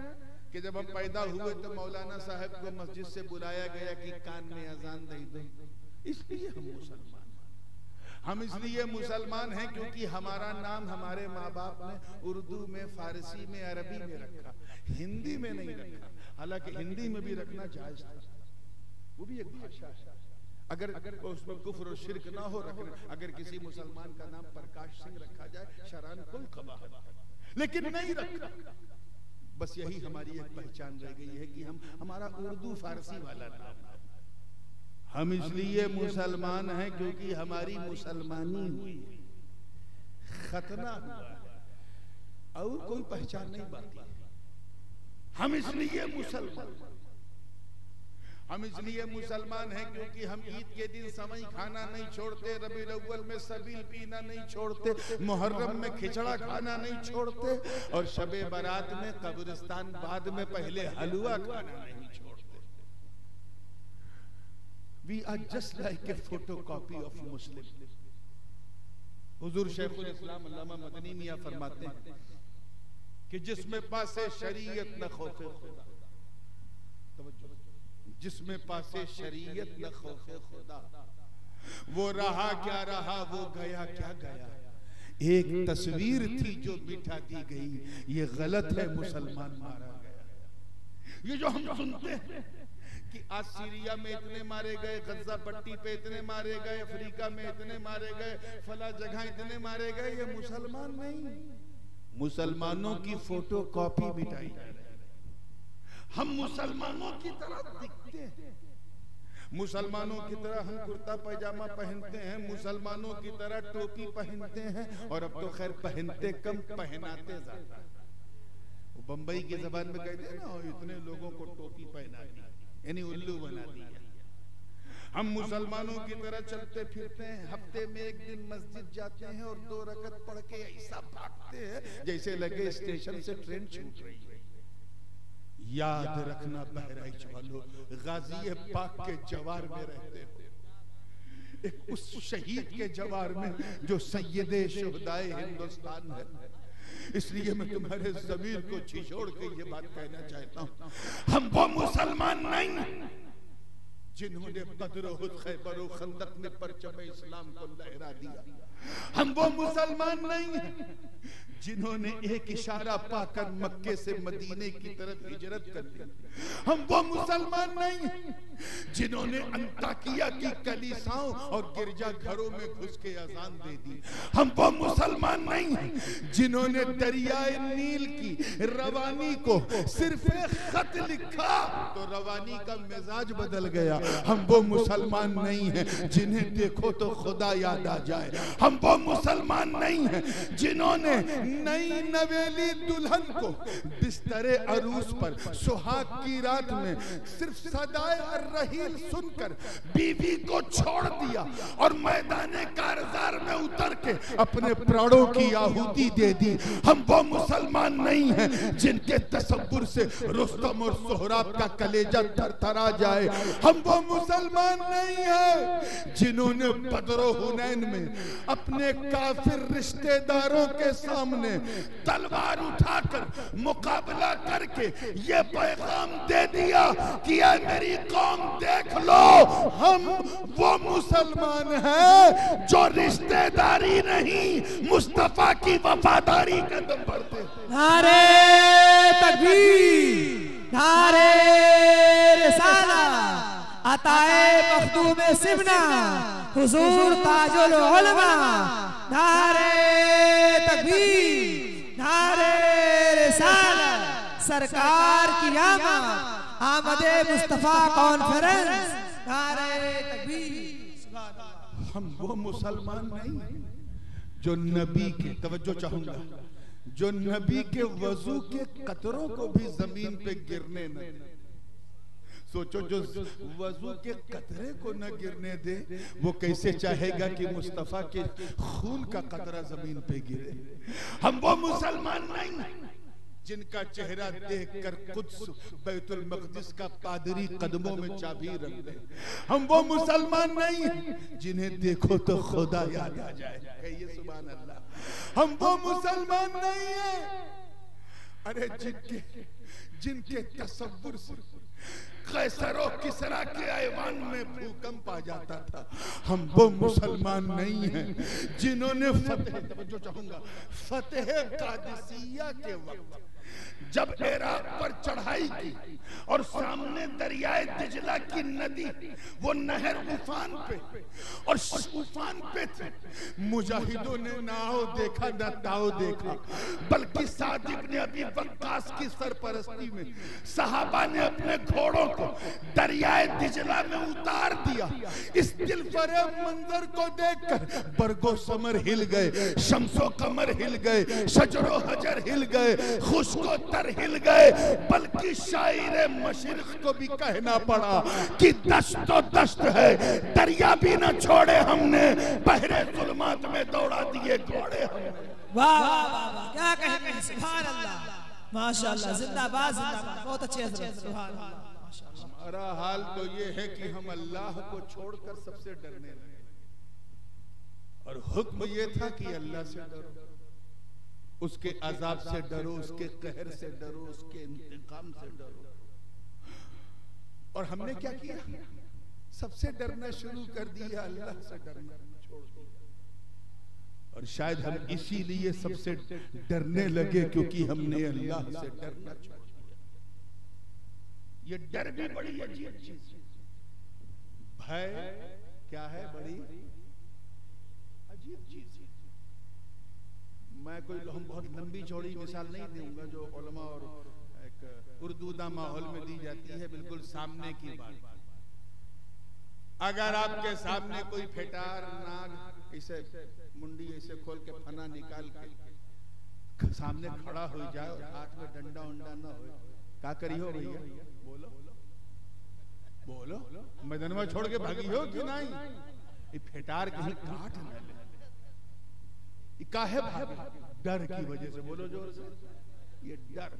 कि जब हम पैदा हुए तो मौलाना साहब को मस्जिद से बुलाया गया कि कान में अजान दे दो, इसलिए हम मुसलमान। हम इसलिए मुसलमान हैं क्योंकि हमारा नाम हमारे माँ बाप ने उर्दू में, फारसी में, अरबी में रखा, हिंदी में नहीं रखा। हालांकि हिंदी में भी रखना जायज था, वो भी एक भाषा है, अगर उसमें कुफ्र और शिरक ना हो रखना। अगर किसी मुसलमान का नाम प्रकाश सिंह रखा जाए शरान कोई कबाहत, लेकिन नहीं रखा। बस यही हमारी एक पहचान रह गई है कि हमारा उर्दू फारसी वाला नाम है। हम इसलिए मुसलमान हैं क्योंकि हमारी मुसलमानी हुई, खतना हुआ है और कोई पहचान नहीं पाती। हम इसलिए मुसलमान हैं क्योंकि हम ईद के दिन समय खाना नहीं छोड़ते, रबीउल अव्वल में सबील पीना नहीं छोड़ते, मुहर्रम में खिचड़ा खाना नहीं छोड़ते और शबे बारात में कब्रिस्तान बाद में पहले हलवा खाना नहीं छोड़ते। We are just like a photocopy of Muslim. हुजूर शेखुल इस्लाम अल्लामा मदनी मियां फरमाते हैं कि जिसमें पासे शरीयत न खौफे खुदा, जिसमें पासे शरीयत न खौफे खुदा, वो रहा क्या रहा, वो गया क्या गया। एक तस्वीर थी जो बिठा दी गई, ये गलत है, मुसलमान मारा गया। ये जो हम सुनते हैं कि आज सीरिया में इतने मारे गए, गज्जा पट्टी पे इतने मारे गए, अफ्रीका में इतने मारे गए, फला जगह इतने मारे गए, ये मुसलमान नहीं, मुसलमानों की फोटो कॉपी मिटाई जा रही है। हम मुसलमानों की तरह दिखते हैं, मुसलमानों की तरह हम कुर्ता पैजामा पहनते हैं, मुसलमानों की तरह टोपी पहनते हैं, और अब तो खैर पहनते कम, पहनाते ज्यादा। बंबई की जबान में कहते हैं ना, इतने लोगों को टोपी पहना दी, यानी उल्लू बना दिया। हम मुसलमानों की तरह चलते फिरते हैं, हफ्ते में एक दिन मस्जिद जाते हैं और 2 रकत पढ़ के ऐसा भागते हैं जैसे लगे स्टेशन से ट्रेन छूट रही है। याद रखना बहराइच वालों, गाजी पाक के जवार में रहते हो, एक उस शहीद के जवार में जो सैयदे शुहदाए हिंदुस्तान है। इसलिए मैं तुम्हारे ज़मीर को छिछोड़ के ये बात कहना चाहता हूँ, हम वो मुसलमान नहीं जिन्होंने बदर, उहद, खैबर और खंदक में परचम इस्लाम को लहरा दिया। हम वो मुसलमान नहीं हैं जिन्होंने एक इशारा पाकर मक्के से मदीने की तरफ हिजरत कर ली। हम वो मुसलमान नहीं हैं जिन्होंने अंताकिया की कलीसाओं और गिरजा घरों में घुस के अजान दे दी। हम वो मुसलमान नहीं हैं जिन्होंने दरियाए नील की रवानी को सिर्फ एक खत लिखा तो रवानी का मिजाज बदल गया। हम वो मुसलमान नहीं हैं जिन्हें देखो तो खुदा याद आ जाए। हम वो मुसलमान नहीं हैं जिन्होंने नई नवेली दुल्हन को बिस्तरे अरूस पर सुहाग की रात में सिर्फ सदाए अर्रहील सुनकर बीवी को छोड़ दिया और मैदाने कारज़ार में उतर के अपने प्राणों की आहुति दे दी। हम वो मुसलमान नहीं हैं जिनके तसव्वुर से रुस्तम और सोहराब का कलेजा थरथरा जाए। हम वो मुसलमान नहीं हैं जिन्होंने बदर और हुनैन में अपने काफिर रिश्तेदारों के सामने तलवार उठाकर मुकाबला करके ये पैगाम दे दिया कि ऐ मेरी कौम देख लो, हम वो मुसलमान हैं जो रिश्तेदारी नहीं मुस्तफा की वफादारी का दम भरते। नारे तकबीर, नारे रिसाला, अताए मखदूम सिमना, हुजूर ताजुल उलमा। नारे तकबीर, नारे रिसाला। सरकार की आमदे मुस्तफा कॉन्फ्रेंस, नारे तकबीर। हम वो मुसलमान नहीं जो नबी के, तवज्जो चाहूंगा, जो नबी के वजू के कतरों को भी जमीन पे गिरने न दे। सोचो, जो वजू के कतरे को न गिरने दे, वो कैसे चाहेगा कि मुस्तफा के खून का कतरा जमीन पे गिरे। हम वो मुसलमान नहीं जिनका चेहरा देखकर कुछ बैतुल मक़दिस का पादरी कदमों में चाबी रख दे। हम वो मुसलमान नहीं जिन्हें देखो तो खुदा याद आ जाए। कहिए सुभान अल्लाह। हम वो मुसलमान नहीं है, अरे जिनके तसव्वुर से कैसर और किसरा के ऐवान में भूकंप आ जाता था। हम वो मुसलमान नहीं हैं जिन्होंने फतेह कादिसिया के वक्त जब इराक पर चढ़ाई की और सामने दरियाए दिजला की नदी, वो नहर उफान पे, और उफान पे थे, मुजाहिदों ने नाव देखा न ताव देखा, बल्कि साद इब्न अबी वक्कास की सरपरस्ती में सहाबा ने अपने घोड़ों को दरियाए दिजला में उतार दिया। इस दिलफरेब मंजर को देखकर बरगो समर हिल गए, शम्सो कमर हिल गए, शजरो हजर हिल गए, खुशको तर हिल गए, बल्कि शायरे मशरिक को भी कहना पड़ा कि दश्तो दश्त है, दरिया भी न छोड़े हमने, बहरे जुल्मात में दौड़ा दिए घोड़े हमने। वाह वाह वाह, क्या कहते हैं, सुभान अल्लाह, माशाअल्लाह, जिंदाबाद जिंदाबाद, बहुत अच्छे हज़रत, सुभान अल्लाह, माशाअल्लाह। हमारा हाल तो ये है कि हम अल्लाह को छोड़कर सबसे डरने लगे, और हुक्म ये था कि अल्लाह से डरो, उसके अजाब से डरो, उसके कहर से डरो, उसके इंतकाम से डरो। और हमने क्या किया, सबसे डरना शुरू कर दिया, अल्लाह से डरना छोड़ दिया। और शायद हम इसीलिए सबसे डरने लगे क्योंकि हमने अल्लाह से डरना छोड़ दिया। ये डर भी बड़ी अजीब चीज है। भय क्या है, बड़ी अजीब चीज है। मैं कोई बहुत लंबी चौड़ी मिसाल नहीं दूंगा जो उलमा और एक उर्दूदा माहौल में दी जाती है, बिल्कुल सामने की बात। अगर आपके सामने कोई फेटार नाग ऐसे मुंडी ऐसे खोल के फना निकाल के सामने खड़ा हो जाए और हाथ में डंडा उंडा ना हो, क्या करी हो भैया? बोलो बोलो, मैदानवा छोड़ के भागी हो कि नहीं? ये फेटार कहीं काट न ले, काहे भागे? डर की वजह से। बोलो जोर से, ये डर।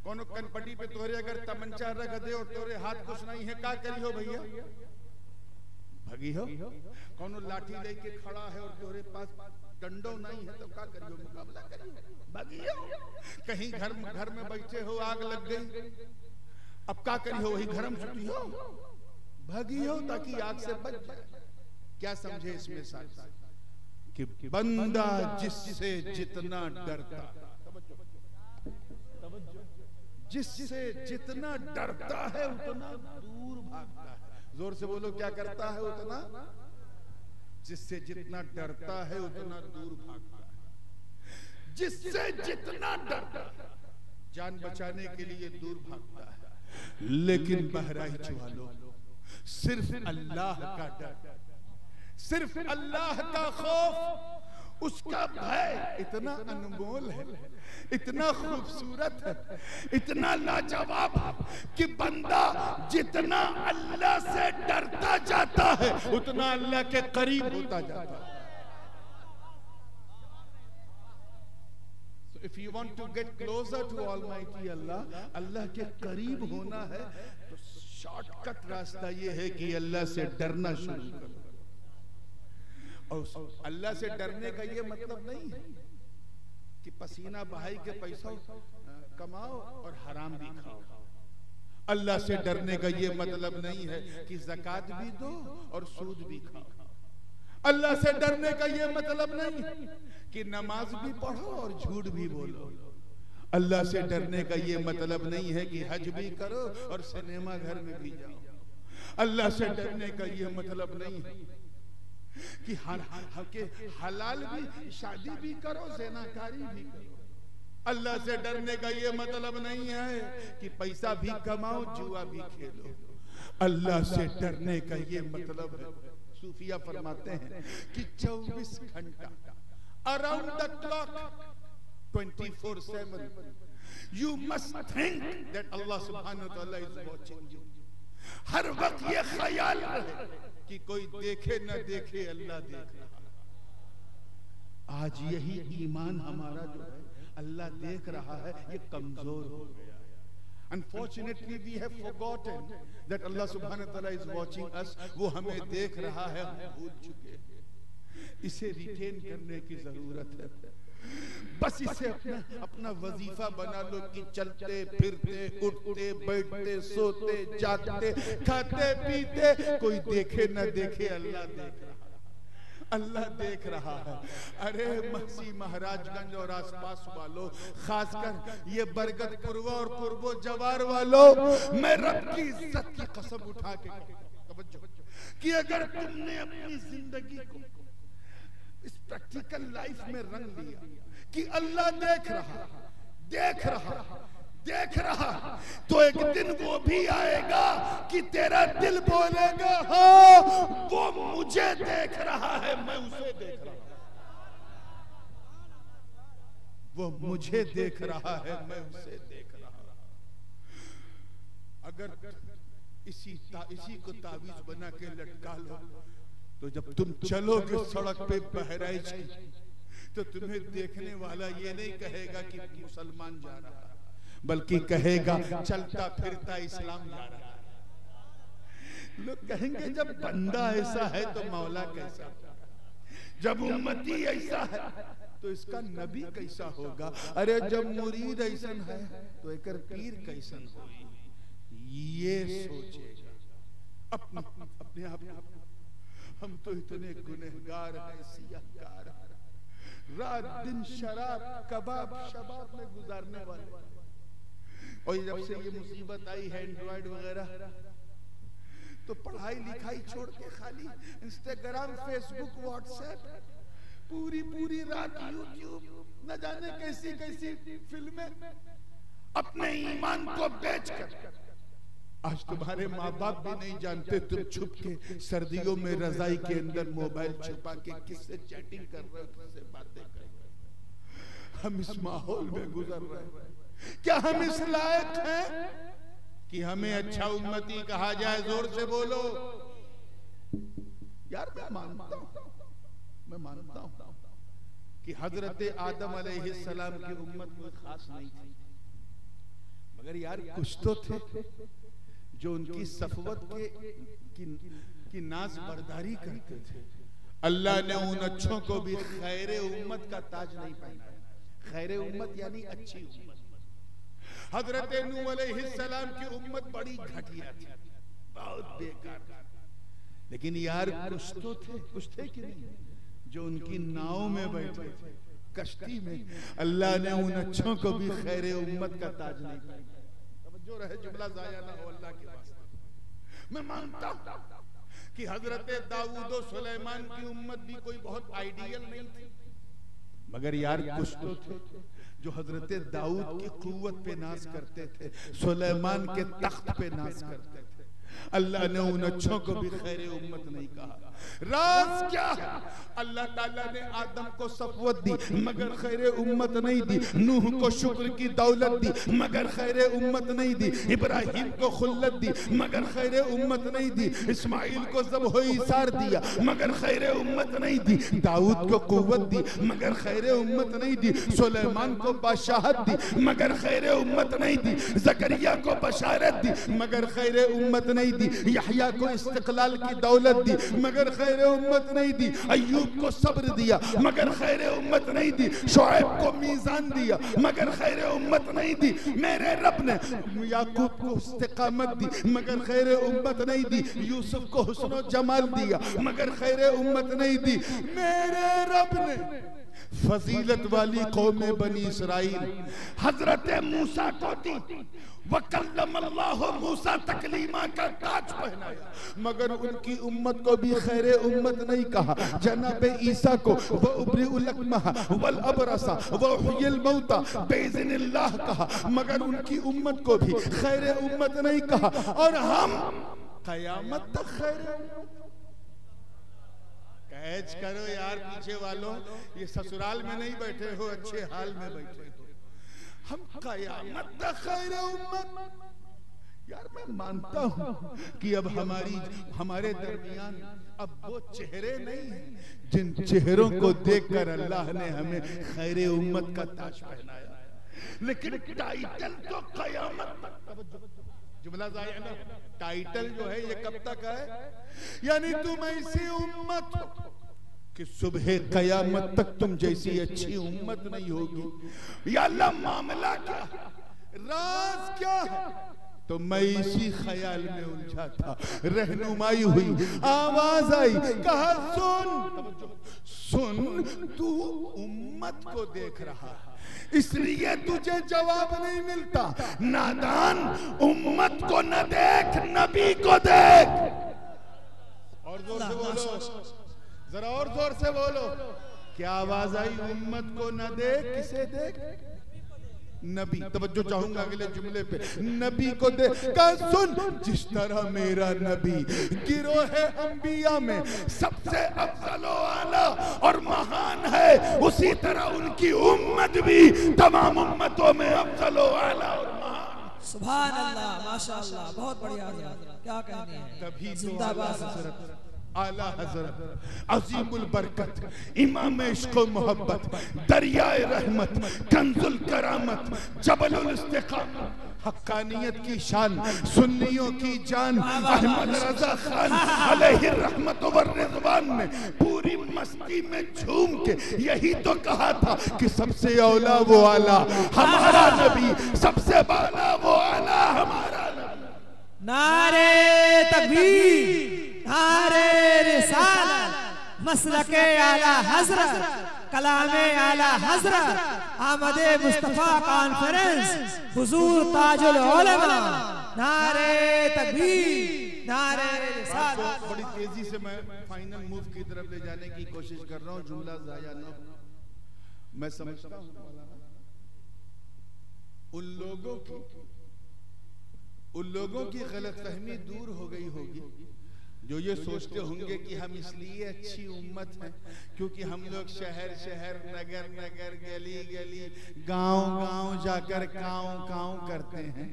कोनो कनपटी पे तोरे अगर तमंचा रख दे और तोरे हाथ कुछ नहीं है, क्या करी हो भैया? भागी हो। कोनो लाठी लेके खड़ा है और तोरे पास डंडो नहीं है तो क्या करियो? मुकाबला करियो, भागी हो। कहीं घर में बैठे हो, आग लग गई, अब क्या करियो? वही घर में छुट्टी हो, भागी हो ताकि आग से बच जाए। क्या समझे इसमें साथ कि बंदा जिससे जितना डरता, जिससे जितना डरता है उतना दूर भागता है। जोर से बोलो, क्या करता है? उतना, जिससे जितना डरता है उतना दूर भागता है। जिससे जितना डरता है जान बचाने के लिए दूर भागता है। लेकिन बहराइच वालों, सिर्फ अल्लाह का डर, सिर्फ अल्लाह का खौफ, उसका भय इतना अनमोल है, इतना खूबसूरत है, इतना लाजवाब है कि बंदा जितना अल्लाह से डरता जाता है उतना अल्लाह के करीब होता जाता है। So if you want to get closer to Almighty Allah, अल्लाह के करीब होना है तो शॉर्टकट रास्ता ये है कि अल्लाह से डरना शुरू करो। और अल्लाह से डरने का ये मतलब नहीं है कि पसीना बहाई के पैसा कमाओ और हराम भी खाओ। अल्लाह से डरने का ये मतलब नहीं है कि ज़कात भी दो और सूद भी खाओ। अल्लाह से डरने का ये मतलब नहीं है कि नमाज भी पढ़ो और झूठ भी बोलो। अल्लाह से डरने का ये मतलब नहीं है कि हज भी करो और सिनेमा घर में भी जाओ। अल्लाह से डरने का ये मतलब नहीं है कि हलाल भी शादी भी करो, ज़िनाकारी भी करो। अल्लाह से डरने का ये मतलब नहीं है कि पैसा भी कमाओ जुआ भी खेलो। अल्लाह से डरने का ये मतलब है, सूफिया फरमाते हैं कि 24 घंटा around the clock 24/7 you must think that Allah सुब्हानहू व तआला इज वाचिंग यू। हर वक्त ये ख्याल रहे कि कोई देखे न देखे, अल्लाह देख रहा है। आज यही ईमान हमारा जो है अल्लाह देख रहा है, ये कमजोर हो गया है। Unfortunately we have forgotten that Allah subhanahu wa ta'ala is watching us। वो हमें देख रहा है, हम भूल चुके हैं। इसे रिटेन करने की जरूरत है। बस इसे अपना वजीफा बना लो कि चलते फिरते उठते बैठते सोते जागते खाते पीते कोई देखे न देखे, अल्लाह देख रहा है, अल्लाह देख रहा है। अरे मसी महाराजगंज और आसपास वालों, खासकर ये बरगदपुरवा और पूर्वो जवार वालों, मैं रब की इज्जत की कसम उठा के तवज्जो कि अगर तुमने अपनी जिंदगी को इस प्रैक्टिकल लाइफ में रंग लिया कि अल्लाह देख रहा देख रहा देख रहा, तो एक दिन वो भी आएगा कि तेरा दिल बोलेगा हाँ वो मुझे देख रहा है, मैं उसे देख रहा हूं। वो मुझे देख रहा है, मैं उसे देख रहा हूं। अगर इसी को तावीज बना के लटका लो तो जब तुम चलोगे सड़क पे बहराइच तो तुम्हें देखने वाला ये नहीं कहेगा कि मुसलमान जा रहा है, बल्कि कहेगा चलता फिरता इस्लाम जा रहा है। लोग कहेंगे जब बंदा ऐसा है तो मौला कैसा, जब उम्मती ऐसा है तो इसका नबी कैसा होगा। अरे जब मुरीद ऐसा है तो एक पीर कैसन होगी, ये सोचेगा अपने आप। हम तो इतने गुनहगार हैं, सियाहकार हैं, रात दिन शराब कबाब शबाब में गुजारने वाले। और जब से ये मुसीबत आई है एंड्रॉइड वगैरह, तो पढ़ाई लिखाई छोड़ के खाली इंस्टाग्राम फेसबुक व्हाट्सएप, पूरी रात यूट्यूब, न जाने कैसी कैसी फिल्में, अपने ईमान को बेचकर। आज तुम्हारे माँ बाप भी नहीं जानते तुम छुप के सर्दियों में रजाई के अंदर मोबाइल छुपा के किससे चैटिंग कर रहे हो, किससे बातें कर रहे हो। हम इस माहौल में गुजर रहे हैं। क्या हम इस लायक हैं कि हमें अच्छा उम्मती कहा जाए? जोर से बोलो यार। मैं मानता हूं कि हजरत आदम अलैहिस्सलाम की उम्मत कोई खास नहीं थी, मगर यार कुछ तो थे जो उनकी सफवत की नाज बरदारी करते थे। अल्लाह ने उन अच्छों को भी खैरे उम्मत का ताज नहीं पहनाया। खैरे उम्मत यानी अच्छी उम्मत। हजरत नूह अलैहिस्सलाम की उम्मत बड़ी घटिया थी, बहुत बेकार, लेकिन यार कुछ थे कि नहीं जो उनकी नाव में बैठे थे, कश्ती में। अल्लाह ने उन अच्छों को भी खैरे उम्मत का ताज नहीं पहनाया। जो रहे जुमला जाया ना हो अल्लाह के वास्ते। मैं मानता हूं कि हजरत दाऊद और सुलेमान की उम्मत भी कोई बहुत आइडियल नहीं थी, मगर यार कुछ तो थे जो हजरत दाऊद की कुव्वत पे नाज करते थे, सुलेमान के तख्त पे नाज करते थे। अल्लाह ने उन अच्छों को भी खैरे उम्मत नहीं कहा। राज क्या है? अल्लाह ताला ने आदम को सफवत दी मगर खैरे उम्मत नहीं दी। नूह को शुक्र की दौलत दी मगर खैरे उम्मत नहीं दी। इब्राहिम को खुल्लत दी मगर खैरे उम्मत नहीं दी। इस्माइल को ज़ब्ह-ओ-इसार दिया मगर खैरे उम्मत नहीं दी। दाऊद को कुव्वत दी मगर खैरे उम्मत नहीं दी। सुलेमान को बादशाहत दी मगर खैरे उम्मत नहीं दी। ज़करिया को बशारत दी मगर खैरे उम्मत नहीं दी। यहया को इस्तिक़लाल की दौलत दी मगर खैरे उम्मत नहीं दी। अय्यूब को सब्र दिया मगर खैरे उम्मत नहीं दी। शुएब को मीज़ान दिया मगर खैरे उम्मत नहीं दी। मेरे रब ने याकूब को इस्तिक़ामत दी मगर खैरे उम्मत नहीं दी। यूसुफ को हुस्न और जमाल दिया मगर खैरे उम्मत नहीं दी। मेरे रब ने फजीलत वाली कौम बनी इसराइल हजरत मूसा को दी, वकल्लमल्लाहु मूसा तकलीमा का ताज पहनाया, मगर उनकी उम्मत को भी खैरे उम्मत नहीं कहा। जनाब ईसा को व उब्रिउल अकमह वल अबरसा व उहियल मौता बिइज़्निल्लाह कहा, मगर उनकी उम्मत को भी खैरे उम्मत नहीं कहा। और हम कयामत तक खैरे कैच करो यार पीछे वालों, ये ससुराल में नहीं बैठे हो, अच्छे हाल में बैठे हो। हम कयामत तक खैर उम्मत। यार मैं मानता हूं कि अब हमारे दरमियान अब वो चेहरे नहीं हैं जिन चेहरों को देखकर अल्लाह ने हमें खैर उम्मत का ताज पहनाया, लेकिन टाइटल तो कयामत तक। जुमला ज़ाहिर है ना, टाइटल जो है ये कब तक है? यानी तुम ऐसी उम्मत हो कि सुबह कयामत तक तुम जैसी अच्छी उम्मत नहीं होगी। या अल्लाह मामला क्या है, राज क्या है? तो मैं इसी ख्याल में उलझा था, रहनुमाई हुई, आवाज आई, कहा सुन तू उम्मत को देख रहा है इसलिए तुझे जवाब नहीं मिलता। नादान, उम्मत को न देख, नबी को देख। और जोर से बोलो, जरा और जोर से बोलो। क्या आवाज आई? उम्मत को न देख, किसे देख? नबी। तवज्जो चाहूंगा अगले जुमले पे, नबी को देख। कहा सुन, जिस तरह मेरा नबी गिरोहे अंबिया में सबसे अफजल आला और महान है, उसी तरह उनकी उम्मत भी तमाम उम्मतों में अफजल आला और महान। सुभान अल्लाह, माशाअल्लाह, बहुत बढ़िया, क्या कहने हैं। तभी जिंदाबाद आला हजरत अजीमुल बरकत, इमाम इश्क व मोहब्बत, दरियाए रहमत, कंजुल करामत, जबलुल इस्तिकामत, हक्कानियत की शान, सुन्नियों की जान, अहमद रजा खान अलैहि रहमत व रिज़वान ने पूरी मस्ती में झूम के यही तो कहा था कि सबसे औला वो आला हमारा नबी, सबसे बाला वो आला हमारा नबी। नारे तकबीर, नारे रिसालत, मसलके आला हजरत, कलामे आला हजरत, आमदे मुस्तफा कॉन्फ्रेंस, हुजूर ताजुल उलमा। नारे तकबीर, नारे रिसालत। बड़ी तेजी से मैं फाइनल मूव की तरफ ले जाने की कोशिश कर रहा हूँ, जुमला जाया न हो। मैं समझता हूँ उन लोगों की गलतफहमी दूर हो गई होगी जो ये सोचते होंगे कि हम इसलिए अच्छी उम्मत हैं क्योंकि हम लोग शहर शहर, नगर नगर, गली गली, गांव गांव जाकर काँव काँव करते हैं।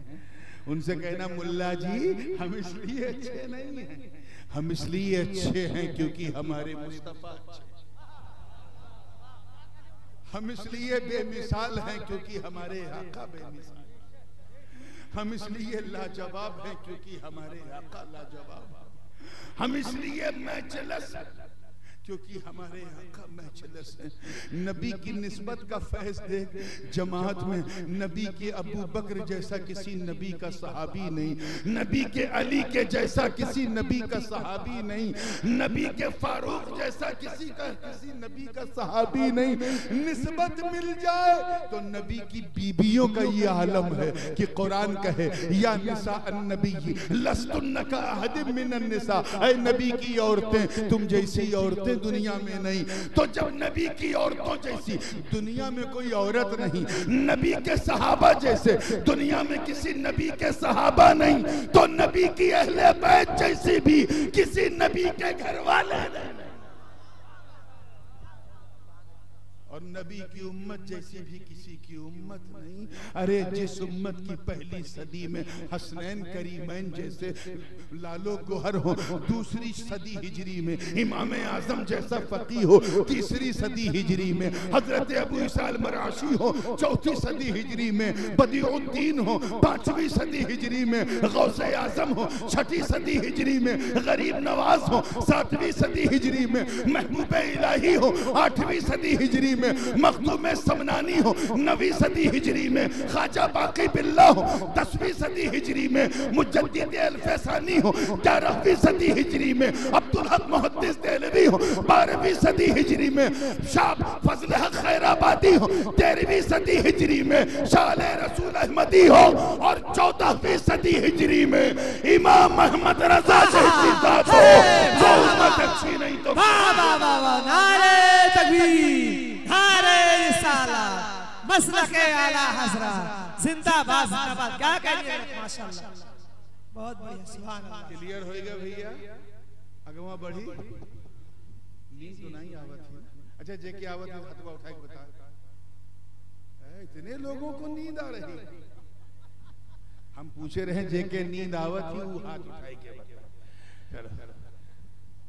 उनसे कहना, मुल्ला जी हम इसलिए अच्छे नहीं हैं, हम इसलिए अच्छे हैं क्योंकि हमारे मुस्तफा अच्छे, हम इसलिए बेमिसाल हैं क्योंकि हमारे आका बेमिसाल, हम इसलिए लाजवाब हैं क्योंकि हमारे आका लाजवाब, हम इसलिए मैचलस क्योंकि हमारे आका मैचलस है। नबी की निस्बत का फैज़ देख, जमात में नबी के अबू बकर जैसा किसी नबी का सहाबी नहीं, नबी के अली के जैसा किसी नबी का सहाबी नहीं, नबी के फारूक जैसा किसी नबी का सहाबी नहीं। निस्बत मिल जाए तो नबी की बीबियों का ये आलम है कि कुरान कहे, या निसा अन्नबी लस्तुन्ना का अहदिम मिनन निसा, ऐ नबी की औरतें तुम जैसी औरतें दुनिया में नहीं। तो जब नबी की औरतों जैसी दुनिया में कोई औरत नहीं, नबी के सहाबा जैसे दुनिया में किसी नबी के सहाबा नहीं, तो नबी की अहले बैत जैसी भी किसी नबी के घर वाले नहीं, और नबी की उम्मत जैसी भी किसी की उम्मत नहीं। अरे जिस उम्मत की पहली सदी में हसनैन करीमैन जैसे लालो गोहर हो, दूसरी सदी हिजरी में इमाम आजम जैसा फकीह हो, तीसरी सदी हिजरी में हजरत अबू ईसा अल-मराशी हो, चौथी सदी हिजरी में बदीउद्दीन हो, पांचवी सदी हिजरी में गौसे आजम हो, छठी सदी हिजरी में गरीब नवाज हो, सातवीं सदी हिजरी में महबूब इलाही हो, आठवीं सदी हिजरी में में मखदूम समनानी हो 9वीं सदी हिजरी में, ख्वाजा बाकी बिल्ला हो 10वीं सदी हिजरी में, मुजद्दिद अल-फैसानी हो 11वीं सदी हिजरी में, अब्दुल हक मुहद्दिस देहलवी हो 12वीं सदी हिजरी में, शाह फजल हक खैराबादी हो 13वीं सदी हिजरी में, शाह रसूल अहमदी हो और 14वीं सदी हिजरी में इमाम अहमद रजा शहीदी साहब हो। जो उम्मत अच्छी नहीं तो नारे तकबीर, नारे रिसालत, मसलके आला हज़रत, जिंदाबाद जिंदाबाद। क्या कहिए, माशाअल्लाह, बहुत बढ़िया, सुभान अल्लाह। क्लियर होएगा भैया, अगवा बढ़ी नींद तो नहीं आवत है। अच्छा जे की आवत है हथवा उठा के बता, इतने लोगों को नींद आ रही, हम पूछे रहे जे के नींद आवत ही वो हाथ उठाए के बता। चलो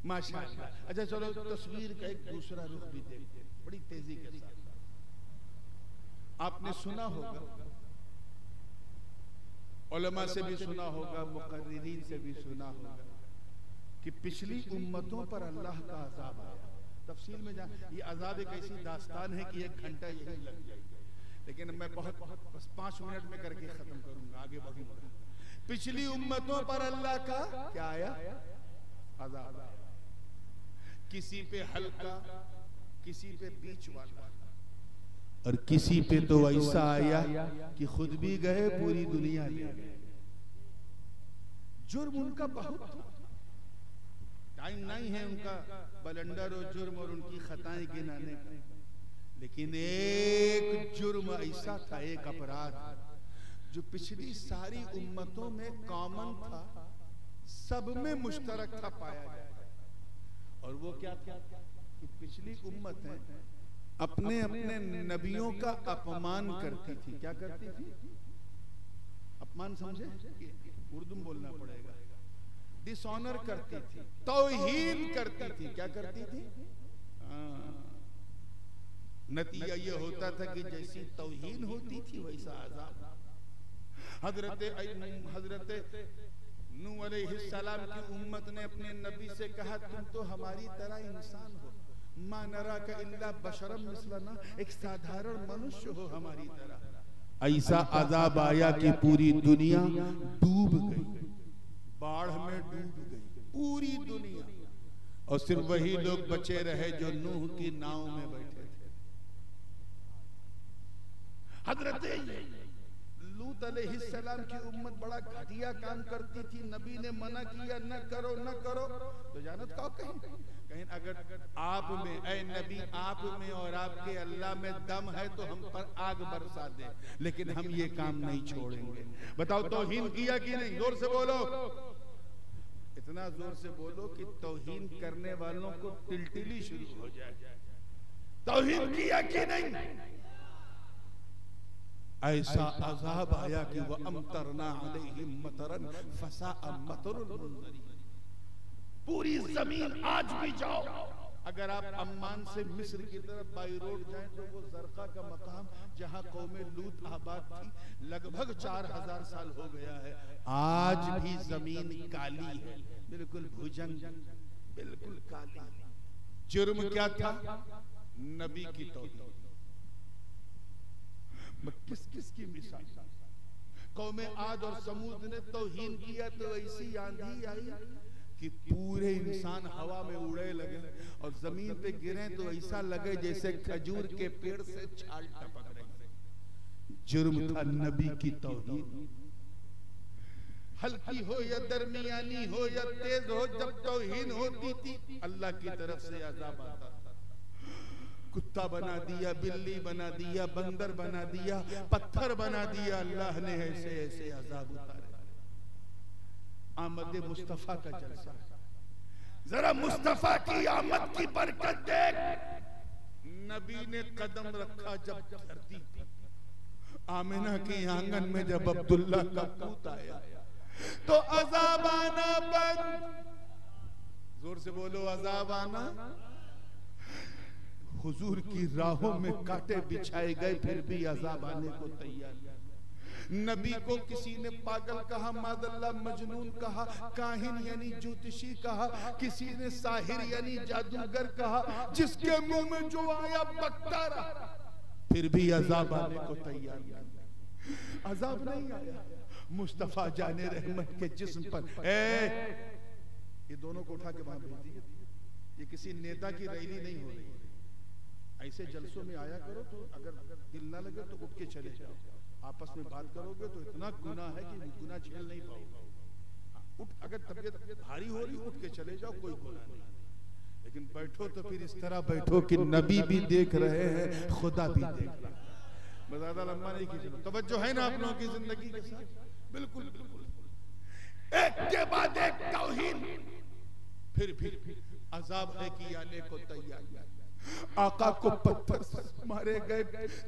माशाअल्लाह। अच्छा चलो तस्वीर का एक दूसरा रुख भी देखते हैं बड़ी तेजी के साथ। आपने सुना होगा, उलमा से भी सुना होगा, मुकर्रिरीन से भी सुना होगा कि पिछली उम्मतों पर अल्लाह का अजाब आया। तफसील में ये अजाब एक ऐसी दास्तान है कि 1 घंटा यही लग जाएगी, लेकिन मैं बस 5 मिनट में करके खत्म करूंगा, आगे बढ़ूंगा। पिछली उम्मतों पर अल्लाह का क्या आया? अजाब। किसी पे हल्का, किसी पे बीच वाला, और किसी पे तो ऐसा आया कि खुद भी गए, पूरी दुनिया ले गए। जुर्म उनका बहुत, टाइम नहीं है उनका बलंडर और जुर्म और उनकी खताएं गिनाने का, लेकिन एक जुर्म ऐसा था, एक अपराध जो पिछली सारी उम्मतों में कॉमन था, सब में मुश्तरक था, पाया जाए। और वो क्या था कि पिछली उम्मतें अपने अपने नबियों का अपमान करती थी। क्या करती थी? अपमान समझे, उर्दू में बोलना पड़ेगा। डिसऑनर करती थी, तौहीन करती थी। क्या करती थी? नतीजा ये होता था कि जैसी तौहीन होती थी वैसा अज़ाब। हजरत नूह अलैहिस्सलाम की उम्मत ने अपने नबी से कहा, तुम तो हमारी तरह इंसान हो, मा नरा का इल्ला बशरम मिसलना, एक साधारण मनुष्य हो हमारी तरह। ऐसा अजाब आया कि पूरी दुनिया डूब गई, बाढ़ में डूब गई पूरी दुनिया, और सिर्फ वही लोग बचे रहे जो नूह की नाव में बैठे थे। हजरत लूत अलैहिस्सलाम की उम्मत बड़ा घटिया काम करती थी, नबी ने मना किया, न करो न करो, तो जानत का कहीं अगर आप में, ऐ नबी, आप में और आपके अल्लाह में दम है तो हम पर आग बरसा दे, लेकिन हम ये काम नहीं छोड़ेंगे। बताओ तौहीन किया कि नहीं? जोर से बोलो, इतना जोर से बोलो कि तौहीन करने वालों को टिलटिली शुरू हो जाए। तौहीन किया कि नहीं? ऐसा अज़ाब आया कि वह अमतरना अलैहिम मतरन फसाअ मतरुल मुनज़रिन। पूरी जमीन आज भी जाओ, अगर आप अम्मान से मिस्र की तरफ बाई रोड जाएं तो वो जरका का मकाम जहां कौमे लूत आबाद थी, लगभग 4000 साल हो गया है, आज भी जमीन काली है, बिल्कुल भुजंग, बिल्कुल काली। जुर्म क्या था? नबी की तौहीन। किस किस की मिसाल? कौमे आद और समूद ने तौहीन किया तो ऐसी आंधी आई कि पूरे इंसान हवा में उड़े लगे और जमीन पे गिरे तो ऐसा लगे जैसे खजूर के पेड़ से छाल टपक रही। जुर्म था नबी की तौहीन। हल्की हो या दरमियानी हो या तेज हो, जब तौहीन होती थी अल्लाह की तरफ से अज़ाब आता था। कुत्ता बना दिया, बिल्ली बना दिया, बंदर बना दिया, पत्थर बना दिया, अल्लाह ने ऐसे ऐसे अज़ाब उतारे। आमद मुस्तफा का जलसा, जरा मुस्तफा की आमद की बरकत देख। नबी ने कदम रखा जब धरती पे, आमिना के आंगन में जब अब्दुल्ला का पूत आया तो अज़ाब आना बंद। जोर से बोलो, अज़ाब आना। हुजूर की राहों में कांटे बिछाए गए, फिर भी अज़ाब आने को तैयार। नबी को किसी ने पागल कहा, मादल्ला मजनून कहा, काहिन यानी ज्योतिषी कहा, किसी ने साहिर यानी जादूगर कहा, जिसके मुंह में जो आया बकता रहा, फिर भी अजाब आने को तैयार नहीं। अजाब नहीं आया। मुस्तफा जाने रहमत के जिस्म पर ये दोनों को उठा के वहां भेज दिया। ये किसी नेता की रैली नहीं हो रही। ऐसे जलसों में आया करो तो अगर दिल ना लगे तो उठ के चले जाओ। आपस में बात करोगे तो इतना गुनाह है कि गुनाह झेल नहीं पाओगे। उठ, अगर तबीयत भारी हो रही उठ के चले जाओ, कोई गुनाह नहीं। लेकिन बैठो तो फिर इस तरह बैठो कि नबी भी देख रहे हैं, खुदा भी देख रहा है। ज्यादा लंबा नहीं कीजिए, तवज्जो है ना आप लोगों की जिंदगी के साथ? बिल्कुल बिल्कुल, एक के बाद एक तौहीन, फिर अजाब है कि आने को तैयार। आका को पत्थर से मारे गए,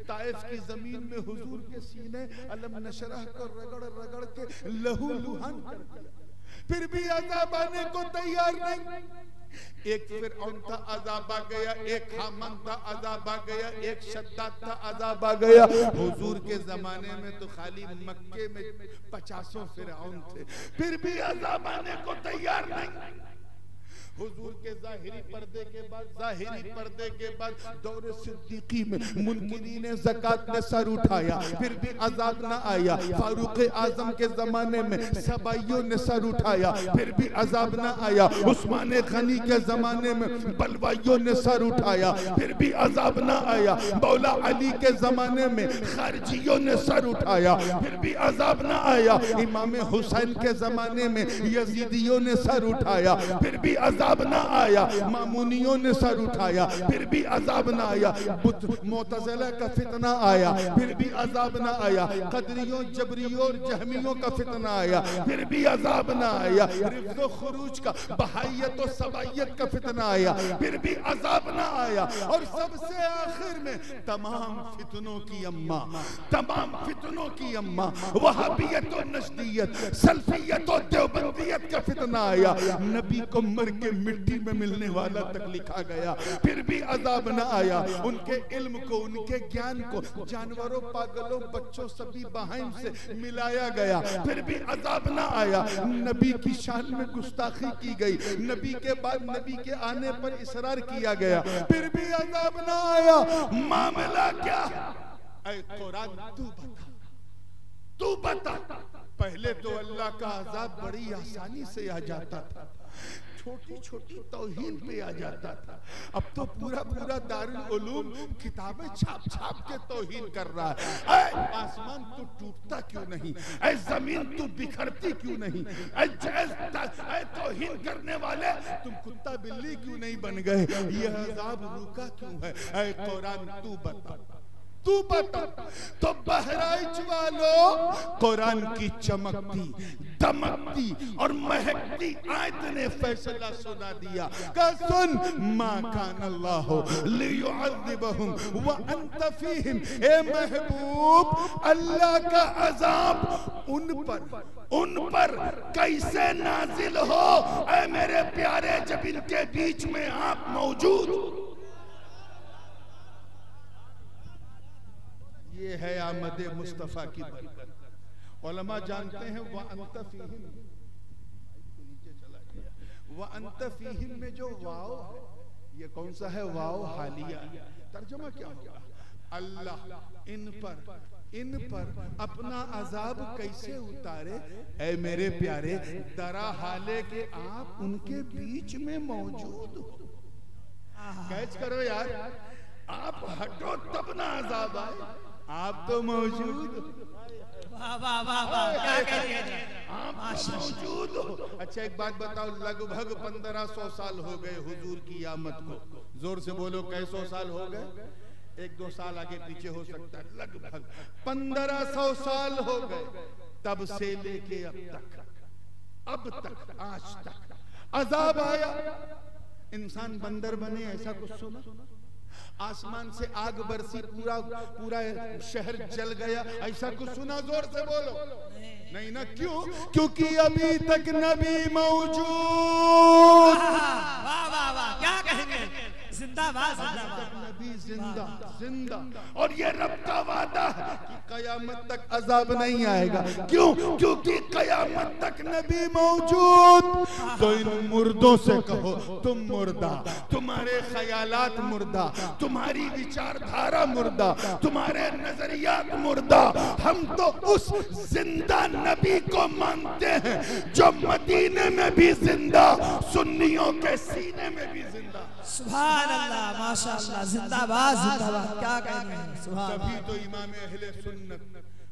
ताइफ की जमीन में हुजूर के सीने अलम नशरह को रगड़ रगड़ के लहू लुहान कर दिया, फिर भी अजाब आने को तैयार नहीं। एक फिरऔन था, अजाब आ गया। एक हामान था, अजाब आ गया। एक शद्दाद था, अजाब आ गया। हुजूर के जमाने में तो खाली मक्के में 50 फिरऔन थे, फिर भी अजाब आने को तैयार नहीं। हुजूर के ज़ाहिरी पर्दे के बाद दौरे सिद्दीकी में मुनकिरीन ज़कात ने सर उठाया, फिर भी अजाब न आया। फारूक आजम के जमाने में सबाइयों ने सर उठाया, फिर भी अजाब न आया। उस्मान गनी के जमाने में बलवाइयों ने सर उठाया, फिर भी अजाब न आया। मौला अली के जमाने में खारजियों ने सर उठाया, फिर भी अजाब न आया। इमाम हुसैन के जमाने में यजीदियों ने सर उठाया, फिर भी अजाब ना आया। मामूनियों ने सर उठाया, फिर भी अजाब ना आया। मुतज़िला का फितना आया, फिर भी अजाब ना आया। कदरियों, जबरियों और जहमियों का फितना आया, फिर भी अजाब ना आया। रिफ्ज़ खुरूज का, बहाइयत और सबाइयत का फितना आया, फिर भी अजाब ना आया। और सबसे आखिर में तमाम फितनों की अम्मा वहाबियत और नजदियत, सल्फियत और देवबंदियत का फितना आया। नबी को मर के मिट्टी में मिलने वाला तक लिखा गया, फिर भी अजाब न आया। उनके इल्म को, उनके ज्ञान को जानवरों, पागलों, बच्चों, सभी बहाइम से मिलाया गया, फिर भी अजाब न आया। नबी की शान में गुस्ताखी की गई, नबी के बाद नबी के आने पर इसरार किया गया, फिर भी अजाब न आया। मामला क्या? ऐ कुरान तू बता। पहले तो अल्लाह का अजाब बड़ी आसानी से आ जाता था, छोटी छोटी तौहीन पे आ जाता था। अब तो पूरा दारुल उलूम किताबें छाप के तौहीन कर रहा है। ऐ आसमान तू टूटता क्यों नहीं? ऐ जमीन तू बिखरती क्यों नहीं? ऐ तौहीन करने वाले तुम कुत्ता बिल्ली क्यों नहीं बन गए? यह अजाब रुका क्यों है? ऐ कुरान तू बता। तो बहराइच वालों, कुरान की चमकती, दमकती और महकती आयत ने फैसला सुना दिया। सुन, मा कान अल्लाहु लियुअज़्ज़िबहुम व अंत फीहिम। ए महबूब, अल्लाह का अजाब उन पर कैसे नाजिल हो? ऐ मेरे प्यारे, जब इनके बीच में आप मौजूद। ये है आमदे मुस्तफा की बरकत। उलमा जानते हैं व अंत फीहिम, नीचे चला गया। व अंत फीहिम में जो वाव है, ये कौन सा है? वाव हालिया। तर्जुमा क्या होगा? अल्लाह इन पर अपना अजाब कैसे उतारे? ऐ मेरे प्यारे, दरा हाले के आप उनके बीच में मौजूद हो। कैच करो यार, आप हटो तब ना अजाब आए, आप तो मौजूद हो। वाह वाह वाह वाह, क्या कह दिया आप मौजूद हो। अच्छा एक बात बताओ, लगभग 1500 साल हो गए हुजूर की आमद को। जोर से बोलो, कैसो साल हो गए? 1-2 साल आगे पीछे हो सकता है। लगभग 1500 साल हो गए, तब से लेके अब तक आज तक अजाब आया। इंसान बंदर बने, ऐसा कुछ सुना? आसमान से आग बरसी, पूरा शहर जल गया, ऐसा कुछ सुना? जोर से बोलो। नहीं ना। क्यों? क्योंकि अभी तक नबी मौजूद। वाह वाह वाह, क्या कहेंगे? जिंदाबाद नबी जिंदा जिंदा। और ये रब का वादा है कि कयामत तक अजाब नहीं आएगा। क्यों? क्योंकि कयामत तक नबी मौजूद। तो इन मुर्दों से कहो तुम मुर्दा, तुम्हारे ख्यालात मुर्दा, तुम्हारी विचारधारा मुर्दा, तुम्हारे नजरियात मुर्दा। हम तो उस जिंदा नबी को मानते हैं जो मदीने में भी जिंदा, सुन्नियों के सीने में भी जिंदा। सुभान अल्लाह, माशाअल्लाह, जिंदाबाद जिंदाबाद, क्या कहने हैं। सुभान तभी तो इमाम अहले सुन्नत